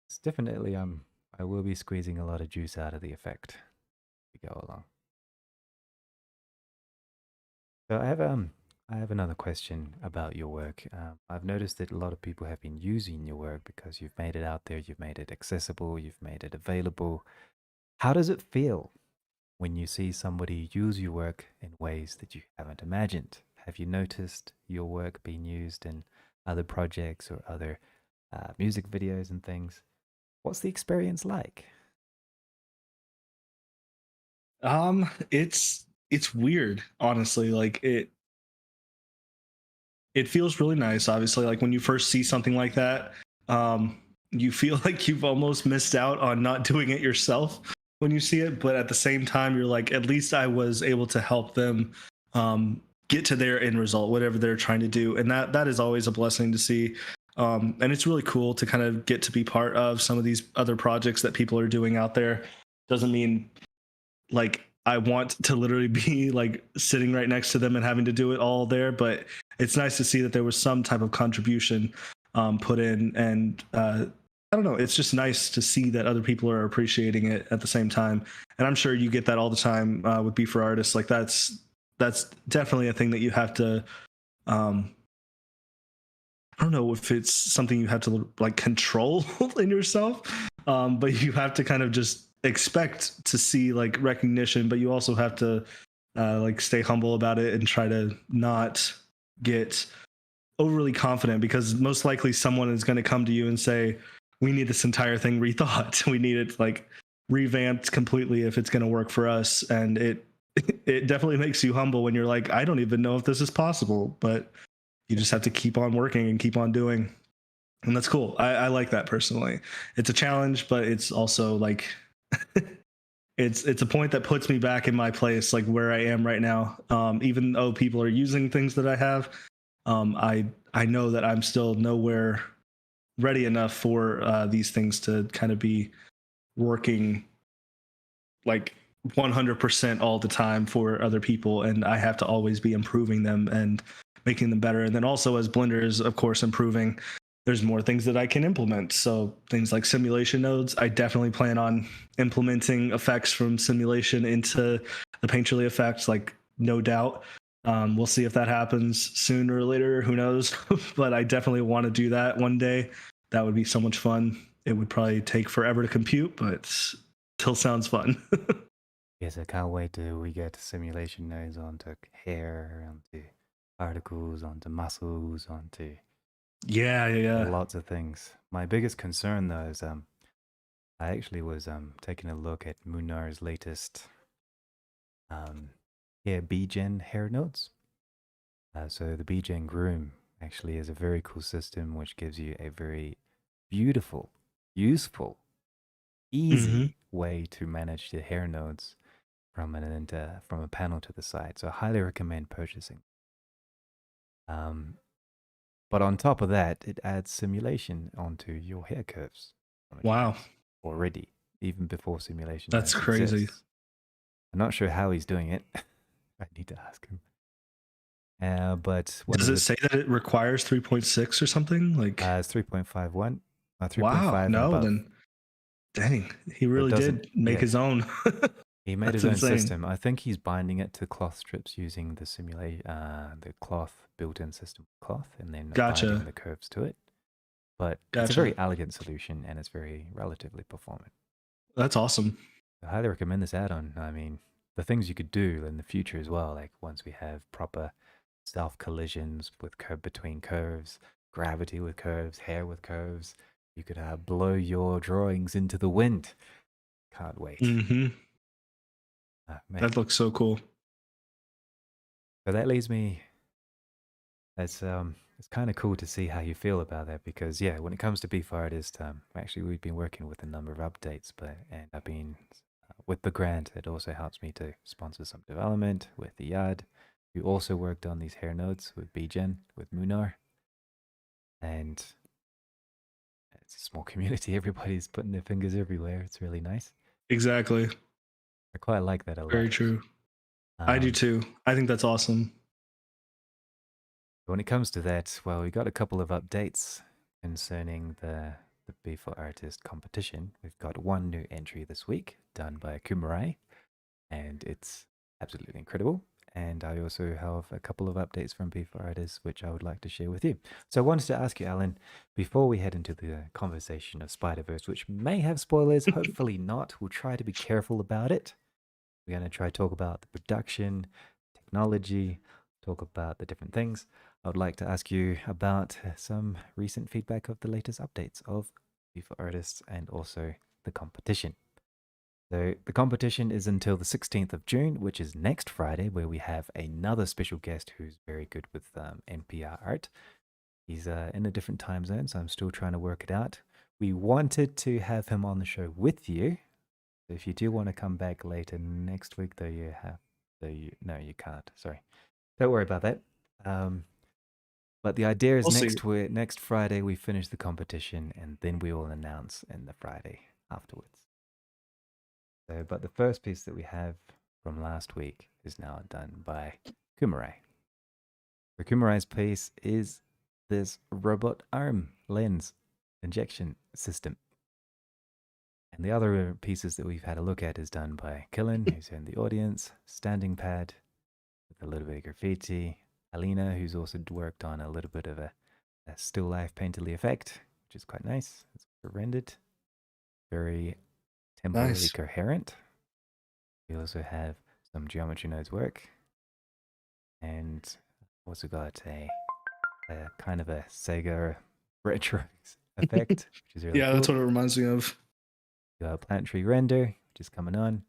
It's definitely I will be squeezing a lot of juice out of the effect as we go along. So I have another question about your work. I've noticed that a lot of people have been using your work because you've made it out there, you've made it accessible, you've made it available. How does it feel when you see somebody use your work in ways that you haven't imagined? Have you noticed your work being used in other projects or other music videos and things? What's the experience like? It's weird, honestly. Like it feels really nice, obviously. Like when you first see something like that, you feel like you've almost missed out on not doing it yourself when you see it, but at the same time you're like, at least I was able to help them get to their end result, whatever they're trying to do. And that is always a blessing to see. And it's really cool to kind of get to be part of some of these other projects that people are doing out there. Doesn't mean like I want to literally be like sitting right next to them and having to do it all there, but it's nice to see that there was some type of contribution put in, and I don't know, it's just nice to see that other people are appreciating it at the same time. And I'm sure you get that all the time with Bforartists. Like that's definitely a thing that you have to. I don't know if it's something you have to like control in yourself, but you have to kind of just expect to see like recognition, but you also have to like stay humble about it and try to not get overly confident, because most likely someone is going to come to you and say, we need this entire thing rethought. We need it like revamped completely if it's going to work for us. And it definitely makes you humble when you're like, I don't even know if this is possible, but you just have to keep on working and keep on doing. And that's cool. I like that personally. It's a challenge, but it's also like it's a point that puts me back in my place, like where I am right now. Even though people are using things that I have, I know that I'm still nowhere ready enough for these things to kind of be working like 100% all the time for other people, and I have to always be improving them and making them better. And then also, as Blender is of course improving, there's more things that I can implement. So things like simulation nodes, I definitely plan on implementing effects from simulation into the painterly effects, like no doubt. We'll see if that happens sooner or later, who knows. But I definitely want to do that one day. That would be so much fun. It would probably take forever to compute, but still sounds fun. Yes, I can't wait till we get simulation nodes onto hair, onto particles, onto muscles, onto Yeah, yeah, yeah. lots of things. My biggest concern though is I actually was taking a look at Munar's latest um Bgen hair nodes. So the Bgen Groom actually is a very cool system which gives you a very beautiful, useful, Mm-hmm. easy way to manage the hair nodes from a panel to the side. So I highly recommend purchasing. Um, but on top of that, it adds simulation onto your hair curves on a Wow, channel already, even before simulation that's crazy. exists. I'm not sure how he's doing it. I need to ask him. But one Does of it the say that it requires 3.6 or something? Like, is 3.51, wow, 3.5 and no, above. then dang, he So it really doesn't, did make yeah, his own. he made That's his own insane. system. I think he's binding it to cloth strips using the cloth built-in system cloth, and then binding Gotcha. the curves to it. But it's a Gotcha. very elegant solution, and it's very relatively performant. That's awesome. I highly recommend this add-on. I mean, the things you could do in the future as well, like once we have proper self collisions with curve between curves, gravity with curves, hair with curves, you could blow your drawings into the wind. Can't wait. Mm-hmm. Man. That looks so cool. So that leads me. It's kind of cool to see how you feel about that because yeah, when it comes to Bforartists, actually we've been working with a number of updates, and I've been with the grant. It also helps me to sponsor some development with the Yad, who also worked on these hair nodes with Bgen with Munar, and it's a small community. Everybody's putting their fingers everywhere. It's really nice. Exactly. I quite like that a Very lot. true. I do Um, too. I think that's awesome. when it comes to that, well, we got a couple of updates concerning the Bforartist competition. We've got one new entry this week done by Kumarai, and it's absolutely incredible. And I also have a couple of updates from Bforartists which I would like to share with you. So I wanted to ask you, Alan, before we head into the conversation of Spiderverse, which may have spoilers, hopefully not. We'll try to be careful about it. We're going to try to talk about the production, technology, talk about the different things. I would like to ask you about some recent feedback of the latest updates of Bforartists and also the competition. So the competition is until the 16th of June, which is next Friday, where we have another special guest who's very good with NPR art. He's in a different time zone, so I'm still trying to work it out. We wanted to have him on the show with you. So if you do want to come back later next week, no, you can't. Sorry, don't worry about that. Um, but the idea is We'll see. next Friday we finish the competition, and then we will announce in the Friday afterwards. So, but the first piece that we have from last week is now done by Kumarai. The Kumarai's piece is this robot arm lens injection system. And the other pieces that we've had a look at is done by Killen, who's in the audience, Standing Pad with a little bit of graffiti, Alina, who's also worked on a little bit of a still life painterly effect, which is quite nice. It's rendered, very temporally Nice. coherent. We also have some geometry nodes work, and also got a kind of a Sega retro effect, which is really Yeah, that's cool. what it reminds me of. We got planetary render, which is coming on.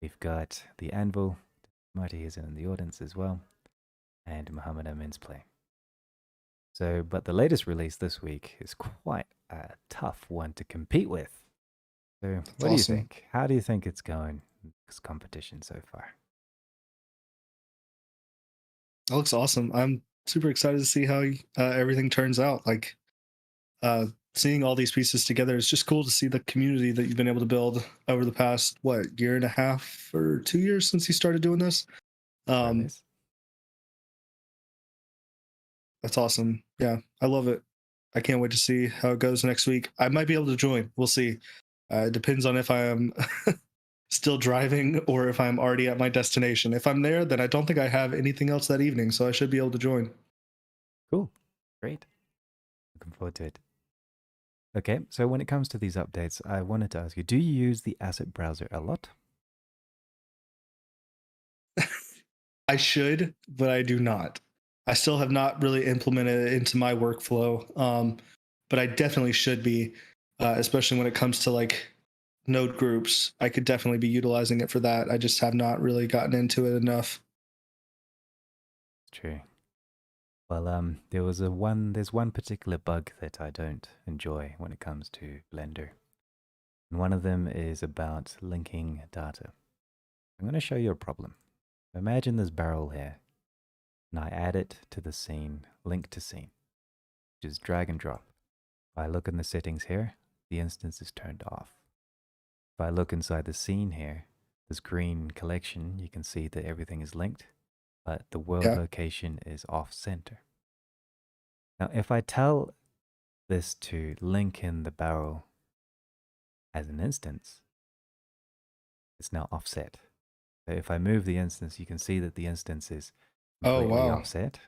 We've got the anvil. Marty is in the audience as well, and Muhammad Amin's play. So, but the latest release this week is quite a tough one to compete with. So, That's what do you awesome. think? How do you think it's going, this competition so far? That looks awesome. I'm super excited to see how everything turns out. Like, seeing all these pieces together, it's just cool to see the community that you've been able to build over the past, what, year and a half or 2 years since you started doing this. More or Um, less. that's awesome. Yeah, I love it. I can't wait to see how it goes next week. I might be able to join. We'll see. It depends on if I am still driving or if I'm already at my destination. If I'm there, then I don't think I have anything else that evening, so I should be able to join. Cool. Great. Looking forward to it. Okay, so when it comes to these updates, I wanted to ask you, do you use the asset browser a lot? I should, but I do not. I still have not really implemented it into my workflow, but I definitely should be, especially when it comes to like node groups. I could definitely be utilizing it for that. I just have not really gotten into it enough. True. Well, there's one particular bug that I don't enjoy when it comes to Blender. And one of them is about linking data. I'm going to show you a problem. Imagine this barrel here, and I add it to the scene, link to scene, which is drag and drop. If I look in the settings here, the instance is turned off. If I look inside the scene here, this green collection, you can see that everything is linked, but the world Yeah. location is off center. Now, if I tell this to link in the barrel as an instance, it's now offset. So if I move the instance, you can see that the instance is Oh, completely wow. offset.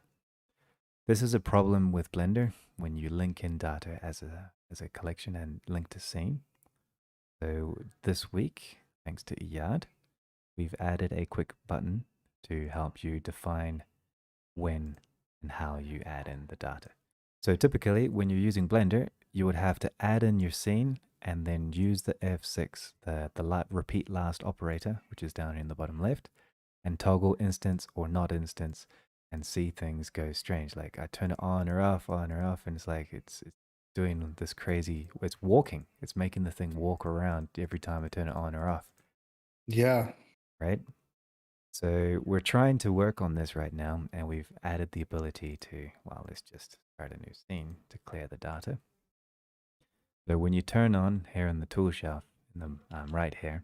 This is a problem with Blender when you link in data as a collection and link to scene. So this week, thanks to Iyad, we've added a quick button to help you define when and how you add in the data. So typically, when you're using Blender, you would have to add in your scene and then use the F6, the repeat last operator, which is down in the bottom left, and toggle instance or not instance and see things go strange. Like I turn it on or off, and it's like it's doing this crazy, it's walking. It's making the thing walk around every time I turn it on or off, Yeah. right? So we're trying to work on this right now, and we've added the ability to, well, let's just start a new scene to clear the data. So when you turn on here in the tool shelf, in the right here,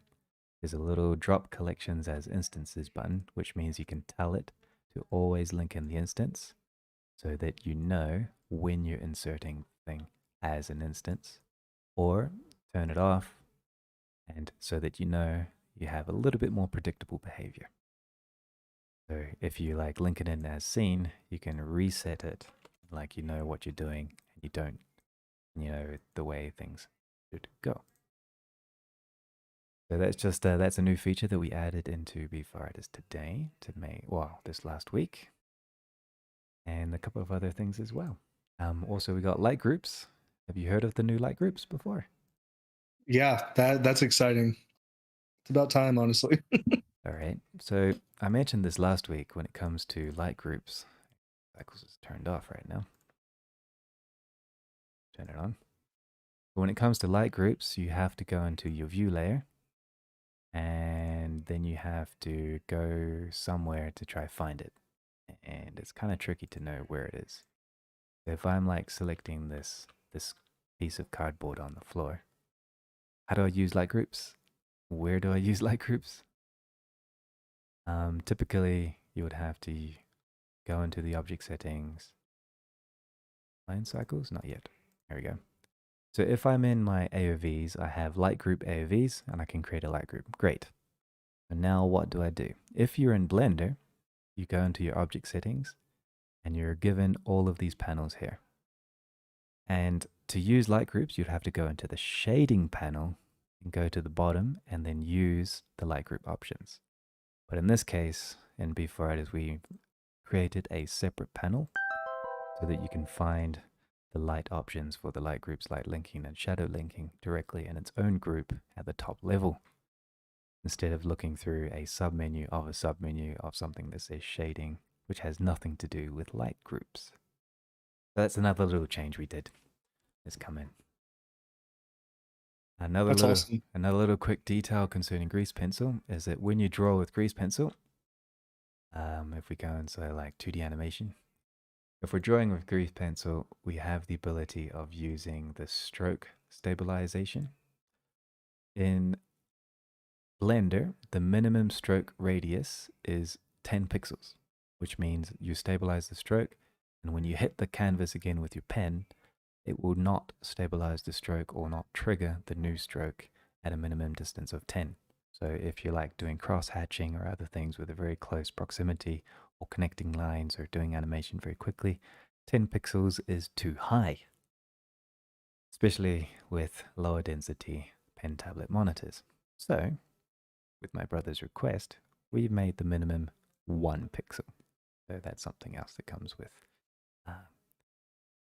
there's a little drop collections as instances button, which means you can tell it to always link in the instance so that you know when you're inserting the thing as an instance, or turn it off and so that you know you have a little bit more predictable behavior. So if you like link it in as scene, you can reset it like you know what you're doing and you don't, you know, the way things should go. So that's just that's a new feature that we added into Bforartists today to make, well, this last week, and a couple of other things as well. Also, we got light groups. Have you heard of the new light groups before? Yeah, that's exciting. It's about time, honestly. All right. So I mentioned this last week when it comes to light groups. Cycles is turned off right now. Turn it on. But when it comes to light groups, you have to go into your view layer, and then you have to go somewhere to try find it. And it's kind of tricky to know where it is. So if I'm like selecting this piece of cardboard on the floor, how do I use light groups? Where do I use light groups? Typically, you would have to go into the object settings. Line cycles? Not yet. There we go. So if I'm in my AOVs, I have light group AOVs, and I can create a light group. Great. So now what do I do? If you're in Blender, you go into your object settings, and you're given all of these panels here. And to use light groups, you'd have to go into the shading panel and go to the bottom and then use the light group options. But in this case, in Bforartists, we created a separate panel so that you can find the light options for the light groups, light linking and shadow linking directly in its own group at the top level, instead of looking through a submenu of something that says shading, which has nothing to do with light groups. So that's another little change we did. Let's come in. That's awesome. Another little quick detail concerning grease pencil is that when you draw with grease pencil, if we go into like 2D animation, if we're drawing with grease pencil, we have the ability of using the stroke stabilization. In Blender, the minimum stroke radius is 10 pixels, which means you stabilize the stroke, and when you hit the canvas again with your pen, it will not stabilize the stroke or not trigger the new stroke at a minimum distance of 10. So if you're like doing cross hatching or other things with a very close proximity or connecting lines or doing animation very quickly, 10 pixels is too high, especially with lower density pen tablet monitors. So with my brother's request, we've made the minimum 1 pixel. So that's something else that comes with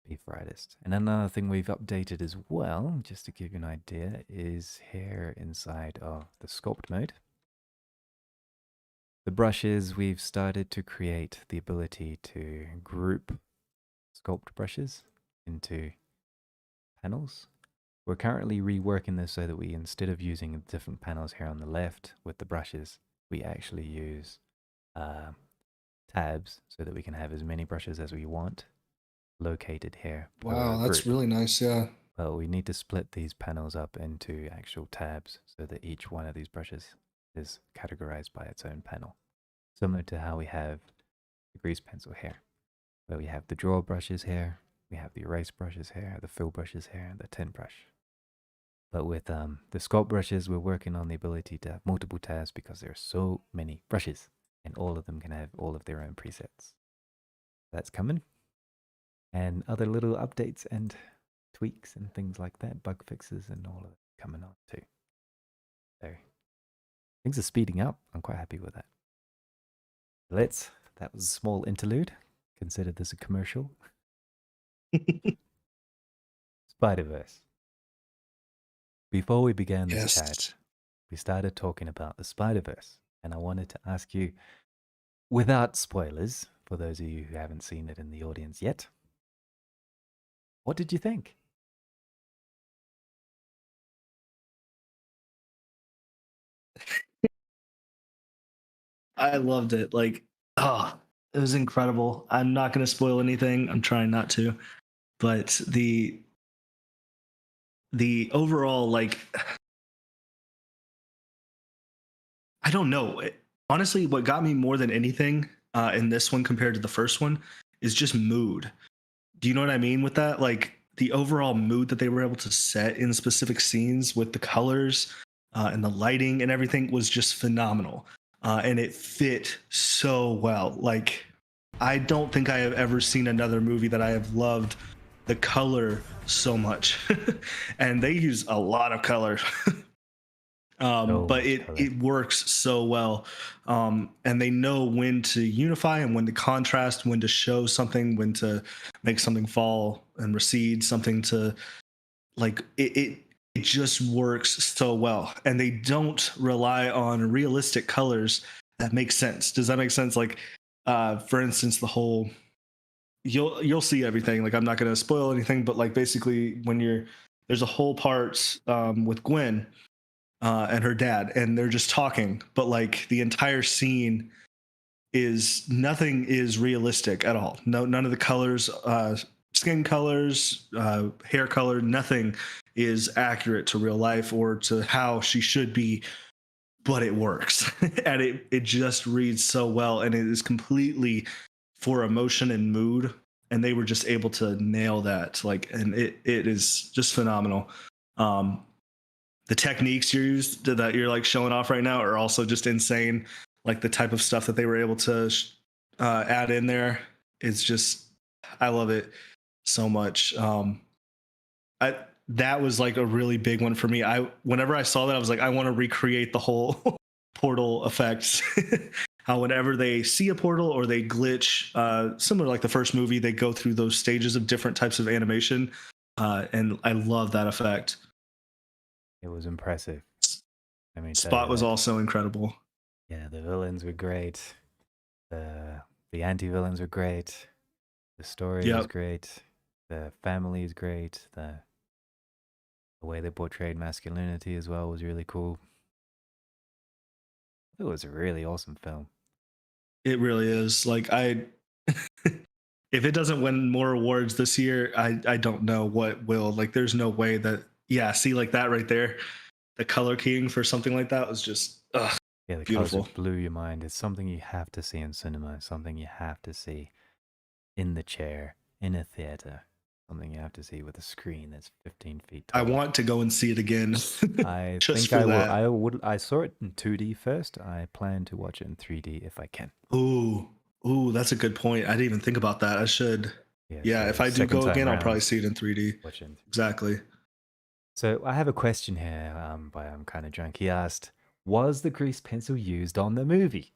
Bforartists. And another thing we've updated as well, just to give you an idea, is here inside of the sculpt mode. The brushes, we've started to create the ability to group sculpt brushes into panels. We're currently reworking this so that we, instead of using different panels here on the left with the brushes, we actually use tabs so that we can have as many brushes as we want located here per Wow, that's group. really nice. Yeah. But we need to split these panels up into actual tabs so that each one of these brushes is categorized by its own panel. Similar to how we have the grease pencil here, where we have the draw brushes here, we have the erase brushes here, the fill brushes here, the tint brush. But with the sculpt brushes, we're working on the ability to have multiple tabs because there are so many brushes and all of them can have all of their own presets. That's coming. And other little updates and tweaks and things like that, bug fixes and all of it coming on too. So things are speeding up. I'm quite happy with that. That was a small interlude. Consider this a commercial. Spiderverse. Before we began this Yes. chat, we started talking about the Spiderverse, and I wanted to ask you, without spoilers, for those of you who haven't seen it in the audience yet, what did you think? I loved it. Like, oh, it was incredible. I'm not going to spoil anything. I'm trying not to, but the overall, like, I don't know. Honestly, what got me more than anything in this one compared to the first one is just mood. Do you know what I mean with that? Like the overall mood that they were able to set in specific scenes with the colors and the lighting and everything was just phenomenal. And it fit so well. Like, I don't think I have ever seen another movie that I have loved the color so much. And they use a lot of color. So But much it color. it works so well, and they know when to unify and when to contrast, when to show something, when to make something fall and recede, something to like it just works so well, and they don't rely on realistic colors that make sense. Does that make sense? Like, for instance, the whole you'll see everything. Like, I'm not going to spoil anything, but like basically when you're there's a whole part with Gwen and her dad, and they're just talking. But like the entire scene is nothing is realistic at all. No, none of the colors, skin colors, hair color, nothing is accurate to real life or to how she should be. But it works, and it just reads so well, and it is completely for emotion and mood. And they were just able to nail that, like, and it is just phenomenal. Um, the techniques you're used that you're like showing off right now are also just insane. Like the type of stuff that they were able to add in there is just, I love it so much. I that was like a really big one for me. Whenever I saw that, I was like, I want to recreate the whole portal effects. How whenever they see a portal or they glitch, similar like the first movie, they go through those stages of different types of animation, and I love that effect. It was impressive. Let me tell you Spot was that. also incredible. Yeah, the villains were great. The anti-villains were great. The story was Yep. great. The family is great. The way they portrayed masculinity as well was really cool. It was a really awesome film. It really is. Like, I if it doesn't win more awards this year, I don't know what will. Like, there's no way that, yeah, see, like that right there, the color keying for something like that was just Yeah, the colors beautiful. just blew your mind. It's something you have to see in cinema, something you have to see in the chair, in a theater, something you have to see with a screen that's 15 feet I tall. want to go and see it again I just think for I will. that. I saw it in 2D first. I plan to watch it in 3D if I can. Ooh, ooh, that's a good point. I didn't even think about that. I should. Yeah, Yeah, if so I do second go time again, I'll probably round, see it in 3D. watch it. Exactly. So I have a question here by I'm kind of drunk. He asked, was the grease pencil used on the movie?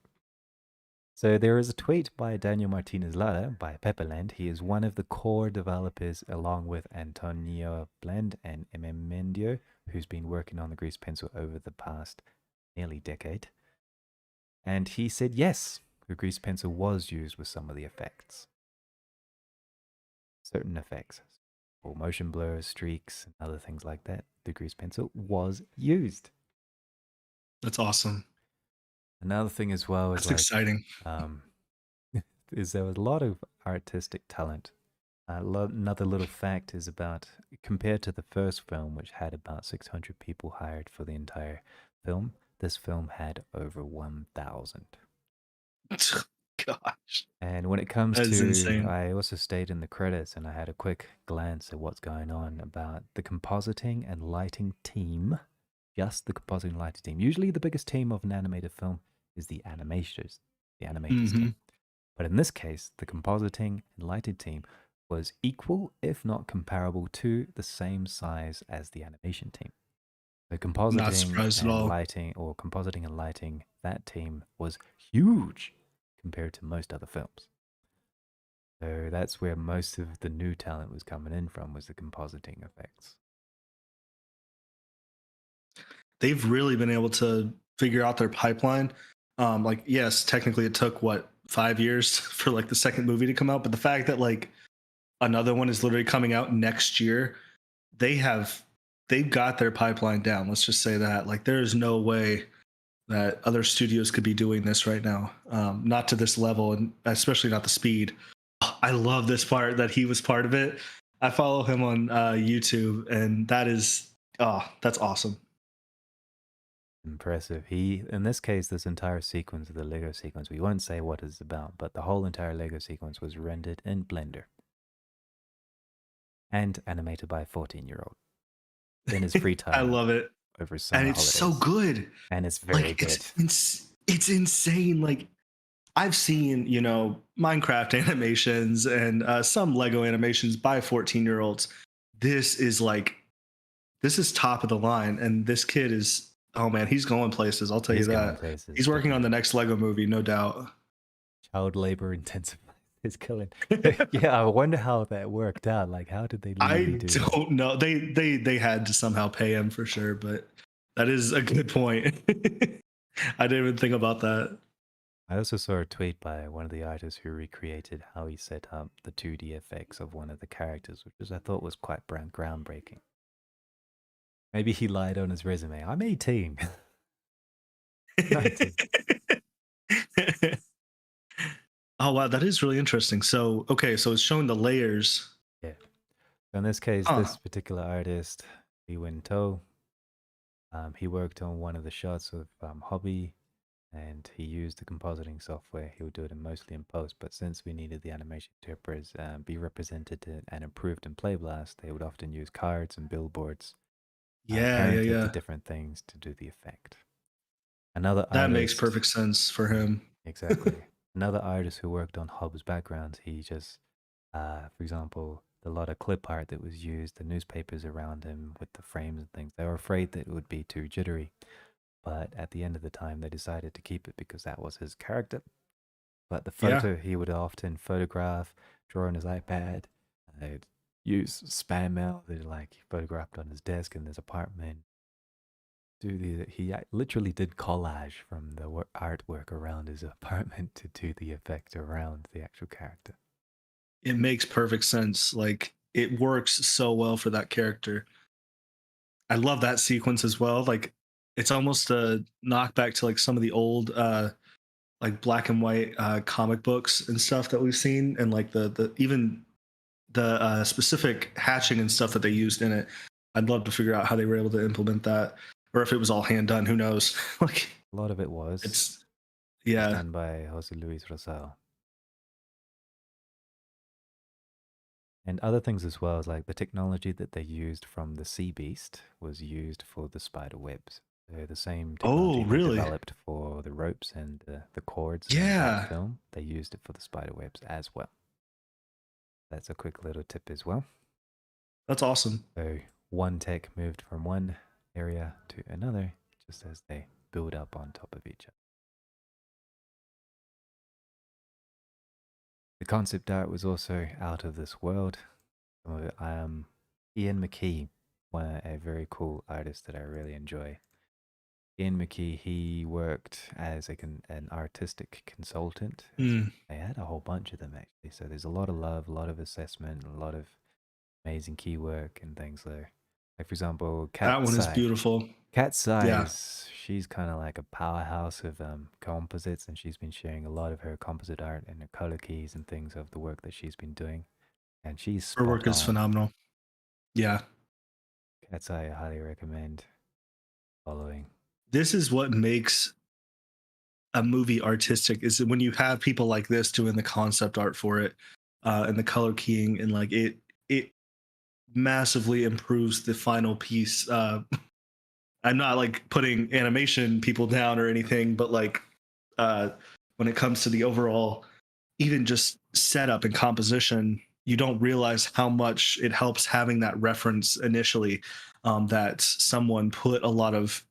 So there is a tweet by Daniel Martinez Lara by Pepperland. He is one of the core developers, along with Antonio Blend and Mendio, who's been working on the grease pencil over the past nearly decade. And he said yes, the grease pencil was used with some of the effects. Certain effects, or motion blurs, streaks, and other things like that. The grease pencil was used. That's awesome. Another thing as well is That's like, exciting. um, is there was a lot of artistic talent. Another little fact is about, compared to the first film, which had about 600 people hired for the entire film, this film had over 1,000. Gosh, And when it comes that is to, insane. I also stayed in the credits and I had a quick glance at what's going on about the compositing and lighting team. Just the compositing and lighting team. Usually the biggest team of an animated film is the animators Hmm. team. But in this case, the compositing and lighting team was equal, if not comparable, to the same size as the animation team. The Not compositing surprised at and all. lighting, or compositing and lighting, that team was huge compared to most other films. So that's where most of the new talent was coming in from, was the compositing effects. They've really been able to figure out their pipeline. Like, yes, technically it took what 5 years for like the second movie to come out, but the fact that like another one is literally coming out next year, they have they've got their pipeline down. Let's just say that. Like, there is no way that other studios could be doing this right now. Not to this level, and especially not the speed. I love this part that he was part of it. I follow him on YouTube, and that is that's awesome. Impressive. He, in this case, this entire sequence, the Lego sequence, we won't say what it's about, but the whole entire Lego sequence was rendered in Blender and animated by a 14-year-old in his free I time love it, over and summer it's so holidays. good. And it's very Like, good. it's insane. Like, I've seen, Minecraft animations and some Lego animations by 14-year-olds. This is like, this is top of the line. And this kid is, oh man, he's going places. I'll tell you He's going that. places, He's working on the definitely. next Lego movie, no doubt. Child labor intensive is killing. Yeah, I wonder how that worked out. Like, how did they legally I do that? don't know. They had to somehow pay him for sure, but that is a good point. I didn't even think about that. I also saw a tweet by one of the artists who recreated how he set up the 2D effects of one of the characters, which I thought was quite groundbreaking. Maybe he lied on his resume. I'm 18. Right. Oh wow, that is really interesting. So okay, so it's showing the layers. Yeah. So in this case, Huh. this particular artist, Lee Win To, he worked on one of the shots of Hobby, and he used the compositing software. He would do it mostly in post, but since we needed the animation to be represented and improved in Playblast, they would often use cards and billboards Yeah, yeah, parented to yeah. different things to do the effect. Another That makes artist, perfect sense for him. exactly. Another artist who worked on Hobbs' backgrounds, he just, for example, a lot of clip art that was used, the newspapers around him with the frames and things, they were afraid that it would be too jittery. But at the end of the time, they decided to keep it because that was his character. But the Yeah. photo, he would often photograph, draw on his iPad, use spam mail that like he photographed on his desk in his apartment. He literally did collage from the artwork around his apartment to do the effect around the actual character. It makes perfect sense. Like, it works so well for that character. I love that sequence as well. Like, it's almost a knockback to like some of the old like black and white comic books and stuff that we've seen, and like the even the specific hatching and stuff that they used in it. I'd love to figure out how they were able to implement that, or if it was all hand done. Who knows? Like, A lot of it was it's yeah, done by Jose Luis Rosal. And other things as well, as like the technology that they used from the Sea Beast was used for the spider webs. So the same technology oh they really? developed for the ropes and the cords in that Yeah, film, they used it for the spider webs as well. That's a quick little tip as well. that's awesome. So one tech moved from one area to another just as they build up on top of each other. The concept art was also out of this world. Ian McKee, a very cool artist that I really enjoy. Ian McKee, he worked as an artistic consultant. Mm, They had a whole bunch of them actually. So there's a lot of love, a lot of assessment, a lot of amazing key work and things there. Like for example, that one is beautiful. Cat Yeah, Size, she's kind of like a powerhouse of composites, and she's been sharing a lot of her composite art and her color keys and things of the work that she's been doing. And she's her spot work is on. phenomenal. Yeah, Cat's Eye, I highly recommend following. this is what makes a movie artistic, is when you have people like this doing the concept art for it, and the color keying, and like it massively improves the final piece. I'm not like putting animation people down or anything, but like uh, when it comes to the overall, even just setup and composition, you don't realize how much it helps having that reference initially, that someone put a lot of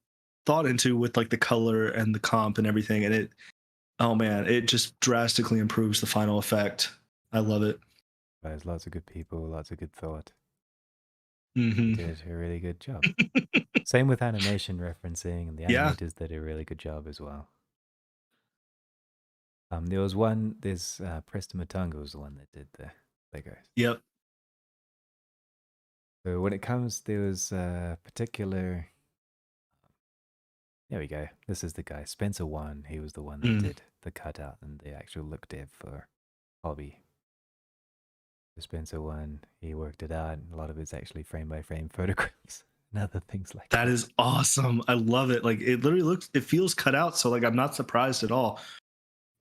thought into with like the color and the comp and everything. And it, oh man, it just drastically improves the final effect. I love it. There's lots of good people, lots of good thought. They Hmm. did a really good job. Same with animation referencing, and the Yeah. animators did a really good job as well. There's Preston Matunga was the one that did the Legos. Yep. So when it comes, there was a particular. There we go. This is the guy, Spencer One. He was the one that Mm. did the cutout and the actual look dev for Hobby. The Spencer One, he worked it out. And a lot of it's actually frame by frame photographs and other things like That that. is awesome. I love it. Like it literally looks, it feels cut out. So like I'm not surprised at all.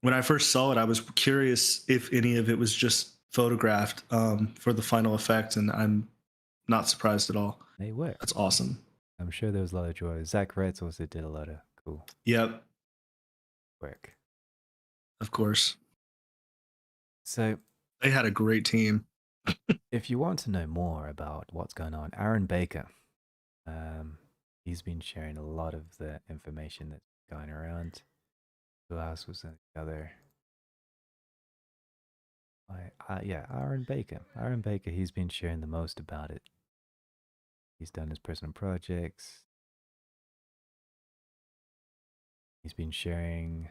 When I first saw it, I was curious if any of it was just photographed, for the final effect, and I'm not surprised at all. They work. That's awesome. I'm sure there was a lot of joy. Zach Retz also did a lot of cool Yep, work. of course. So They had a great team. if you want to know more about what's going on, Aaron Baker, um, he's been sharing a lot of the information that's going around. Who else was the other? Yeah, Aaron Baker. Aaron Baker, he's been sharing the most about it. He's done his personal projects. He's been sharing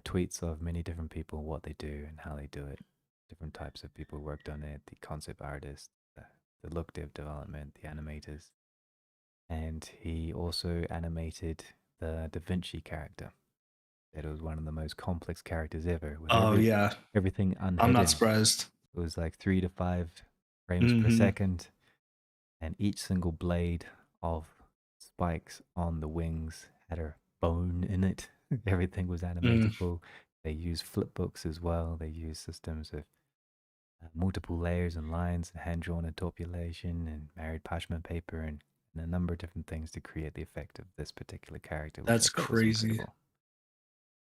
tweets of many different people, what they do and how they do it. Different types of people worked on it, the concept artists, the look dev development, the animators. And he also animated the Da Vinci character. It was one of the most complex characters ever, with Oh yeah, everything I'm not unhidden. surprised. It was like 3 to 5 frames per Hmm. second, and each single blade of spikes on the wings had a bone in it. Everything was Mm. animatable. They used flip books as well. They used systems of multiple layers and lines and hand drawn interpolation and married parchment paper and a number of different things to create the effect of this particular character, which I That's thought was crazy. incredible.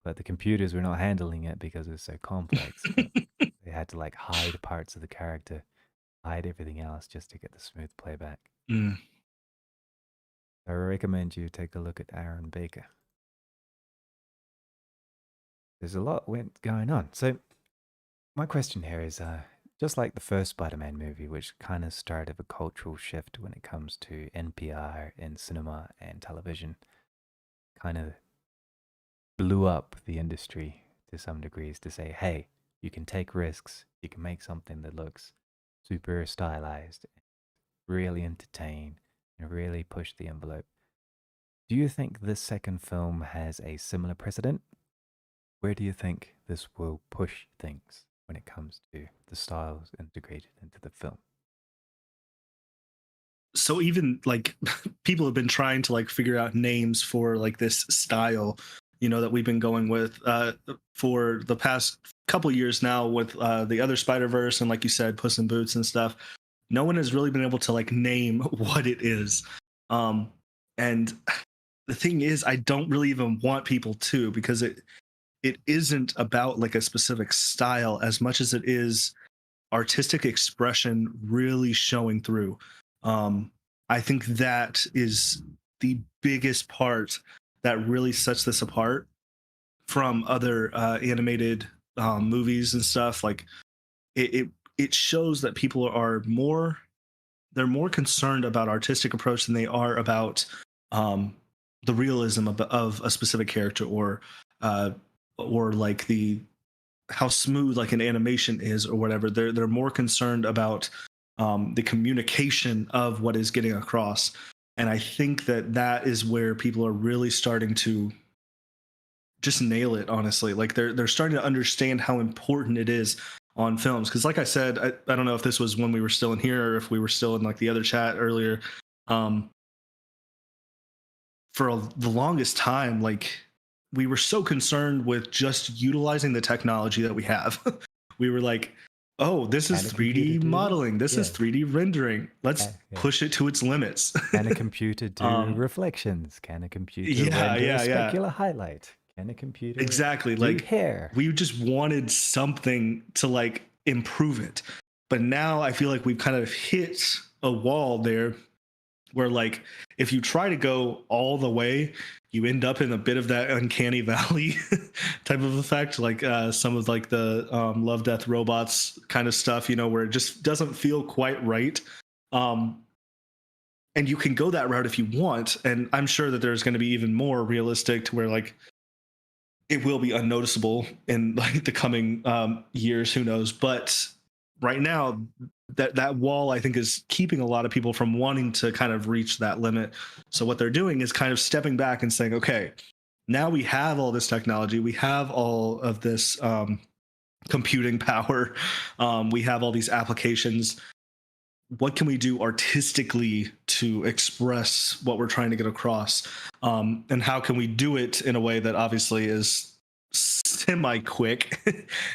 But the computers were not handling it because it was so complex. But they had to like hide parts of the character, hide everything else just to get the smooth playback. Mm. I recommend you take a look at Aaron Baker. There's a lot went going on. So my question here is, just like the first Spider-Man movie, which kind of started a cultural shift when it comes to NPR in cinema and television, kind of blew up the industry to some degrees to say, hey, you can take risks, you can make something that looks super stylized, really entertain, and really push the envelope. Do you think this second film has a similar precedent? Where do you think this will push things when it comes to the styles integrated into the film? So even like people have been trying to like figure out names for like this style, that we've been going with, for the past couple years now, with the other Spider-Verse, and like you said, Puss in Boots and stuff. No one has really been able to like name what it is. And the thing is, I don't really even want people to, because it isn't about like a specific style as much as it is artistic expression really showing through. Um, I think that is the biggest part that really sets this apart from other animated movies and stuff, like it shows that people are more, they're more concerned about artistic approach than they are about um, the realism of a specific character, uh, or like the how smooth like an animation is or whatever. They're more concerned about the communication of what is getting across, and I think that that is where people are really starting to just nail it. Honestly, like they're starting to understand how important it is on films. Because like I said, I don't know if this was when we were still in here or if we were still in like the other chat earlier. Um, for the longest time, like we were so concerned with just utilizing the technology that we have. We were like, oh, this Can is a computer 3D do this? modeling, this is Yeah. 3D rendering, let's Yeah. push it to its limits. Can a computer do um reflections? Can a computer yeah, render a yeah, specular highlight? Can a computer exactly. do Like hair? we just wanted something to like improve it, but now I feel like we've kind of hit a wall there where like if you try to go all the way, you end up in a bit of that uncanny valley type of effect, like some of like the love death robots kind of stuff, you know, where it just doesn't feel quite right. um and you can go that route if you want, and I'm sure that there's going to be even more realistic to where like it will be unnoticeable in like the coming years, who knows. But right now that wall I think is keeping a lot of people from wanting to kind of reach that limit. So what they're doing is kind of stepping back and saying, okay, now we have all this technology, we have all of this computing power, we have all these applications, what can we do artistically to express what we're trying to get across, and how can we do it in a way that obviously is semi quick,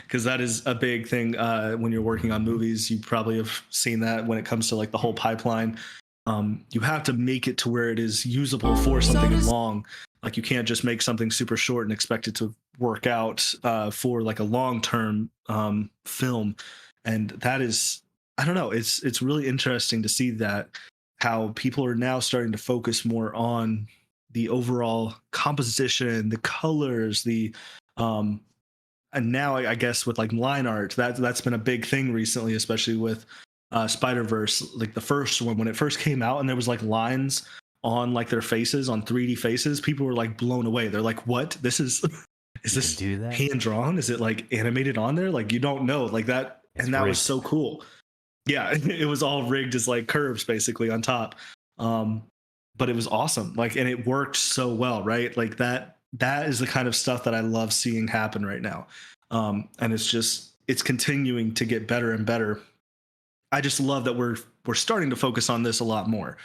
because that is a big thing when you're working on Mhm. movies. You probably have seen that when it comes to like the whole pipeline. You have to make it to where it is usable for something long. Like you can't just make something super short and expect it to work out for like a long term film. And that is, I don't know. It's really interesting to see that how people are now starting to focus more on the overall composition, the colors, the um, and now I guess with like line art, that's been a big thing recently, especially with Spiderverse, like the first one when it first came out, and there was like lines on like their faces on 3D faces. People were like blown away. They're like, "What? This is is You can this do that? hand drawn? Is it like animated on there? Like you don't know like that." And It's that was rigged. so cool. Yeah, it was all rigged as like curves basically on top. Um, but it was awesome. Like, and it worked so well, right? Like that is the kind of stuff that I love seeing happen right now. And it's continuing to get better and better. I just love that we're starting to focus on this a lot more.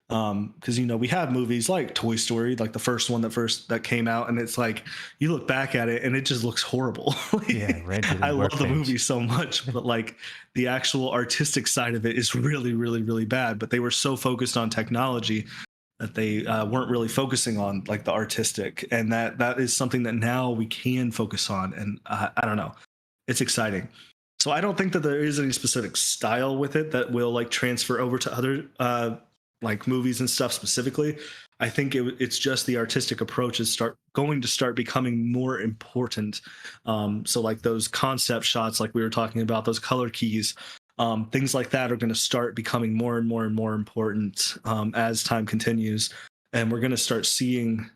Because you know we have movies like Toy Story, like the first one that came out, and it's like you look back at it and it just looks horrible. Yeah, rented I in love the movie Workbench. so much, but like the actual artistic side of it is really, really, really bad. But they were so focused on technology that they weren't really focusing on like the artistic, and that is something that now we can focus on. And I don't know, it's exciting. So I don't think that there is any specific style with it that will like transfer over to other like movies and stuff specifically. I think it's just the artistic approaches start going to start becoming more important. So like those concept shots, like we were talking about, those color keys, things like that are going to start becoming more and more and more important as time continues, and we're going to start seeing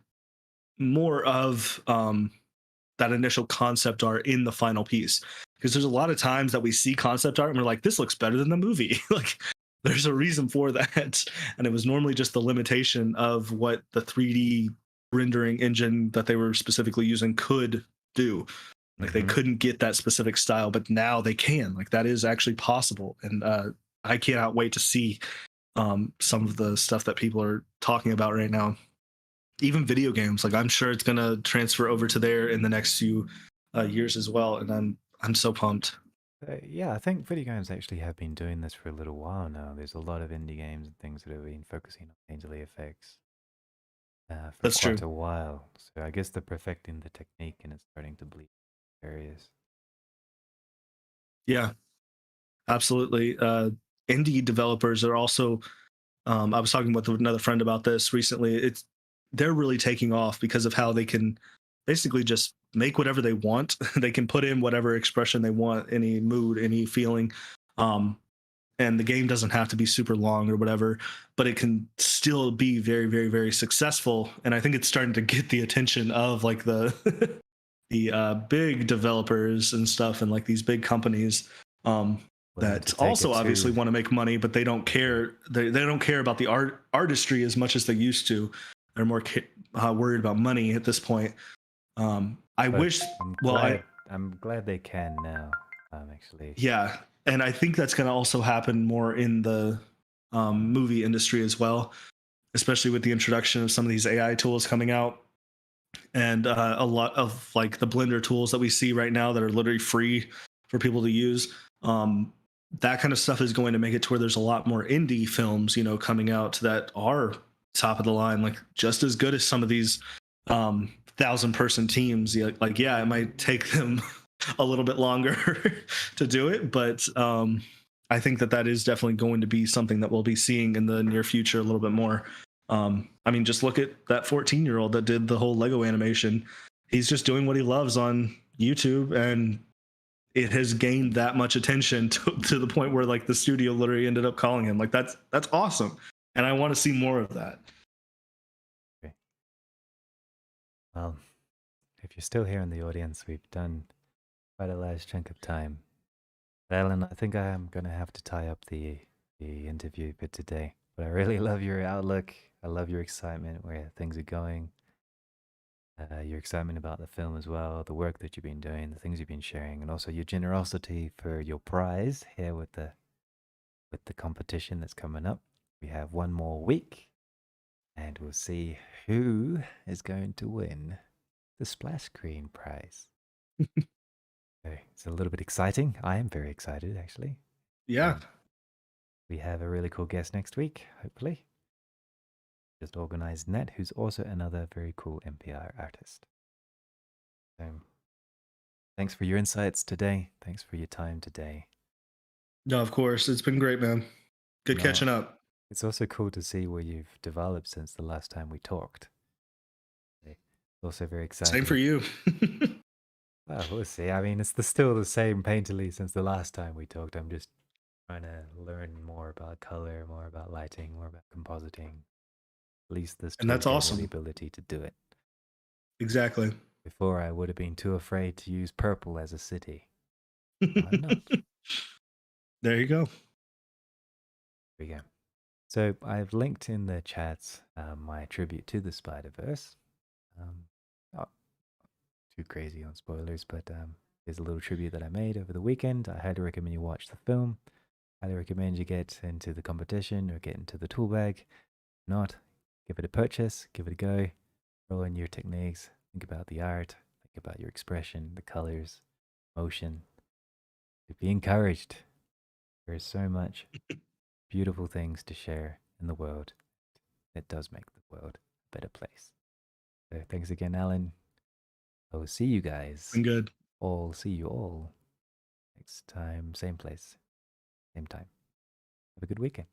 more of that initial concept art in the final piece. Because there's a lot of times that we see concept art and we're like, this looks better than the movie. Like, there's a reason for that. And it was normally just the limitation of what the 3D rendering engine that they were specifically using could do. Like, they Hmm. couldn't get that specific style, but now they can. Like, that is actually possible. And I cannot wait to see some of the stuff that people are talking about right now. Even video games, like I'm sure it's gonna transfer over to there in the next few years as well, and I'm so pumped. Yeah, I think video games actually have been doing this for a little while now. There's a lot of indie games and things that have been focusing on angel effects for That's quite true. a while. So I guess they're perfecting the technique and it's starting to bleed areas. Yeah, absolutely. Indie developers are also. I was talking with another friend about this recently. They're really taking off because of how they can basically just make whatever they want. They can put in whatever expression they want, any mood, any feeling. Um, and the game doesn't have to be super long or whatever, but it can still be very, very, very successful. And I think it's starting to get the attention of like the the big developers and stuff, and like these big companies Willing to that take also it obviously to. want to make money, but they don't care. They don't care about the artistry as much as they used to. They're more worried about money at this point. I But wish. I'm Well, I glad. I'm glad they can now. Actually, Yeah, and I think that's going to also happen more in the movie industry as well, especially with the introduction of some of these AI tools coming out, and a lot of like the Blender tools that we see right now that are literally free for people to use. That kind of stuff is going to make it to where there's a lot more indie films, coming out that are top of the line, like just as good as some of these 1,000-person teams. Like, yeah, it might take them a little bit longer to do it, but I think that is definitely going to be something that we'll be seeing in the near future a little bit more. I mean, just look at that 14-year-old that did the whole Lego animation. He's just doing what he loves on YouTube, and it has gained that much attention to the point where like the studio literally ended up calling him. Like that's awesome, and I want to see more of that. okay. Well, if you're still here in the audience, we've done quite a large chunk of time. Alan, I think I am going to have to tie up the interview bit today. But I really love your outlook. I love your excitement where things are going. Your excitement about the film as well, the work that you've been doing, the things you've been sharing, and also your generosity for your prize here with the competition that's coming up. We have one more week, and we'll see who is going to win the splash screen prize. Okay, it's a little bit exciting. I am very excited, actually. Yeah, And we have a really cool guest next week, hopefully. Just organized Net, who's also another very cool NPR artist. So thanks for your insights today. Thanks for your time today. no, of course, it's been great, man. Good No, catching up. it's also cool to see where you've developed since the last time we talked. It's also very Same for exciting. you. Well, we'll see. I mean, still the same painterly since the last time we talked. I'm just trying to learn more about color, more about lighting, more about compositing. At least this And tool that's gave me the awesome. ability to do it. Exactly. Before, I would have been too afraid to use purple as a city. Now I'm not. There you go. There we go. So I've linked in the chats my tribute to the Spiderverse. Not too crazy on spoilers, but there's a little tribute that I made over the weekend. I highly recommend you watch the film. Highly recommend you get into the competition or get into the tool bag. If not, give it a purchase, give it a go. Roll in your techniques. Think about the art. Think about your expression, the colors, motion. Be encouraged. There is so much beautiful things to share in the world. It does make the world a better place. So thanks again, Alan. I will see you guys Been good. see you all next time, same place, same time. Have a good weekend.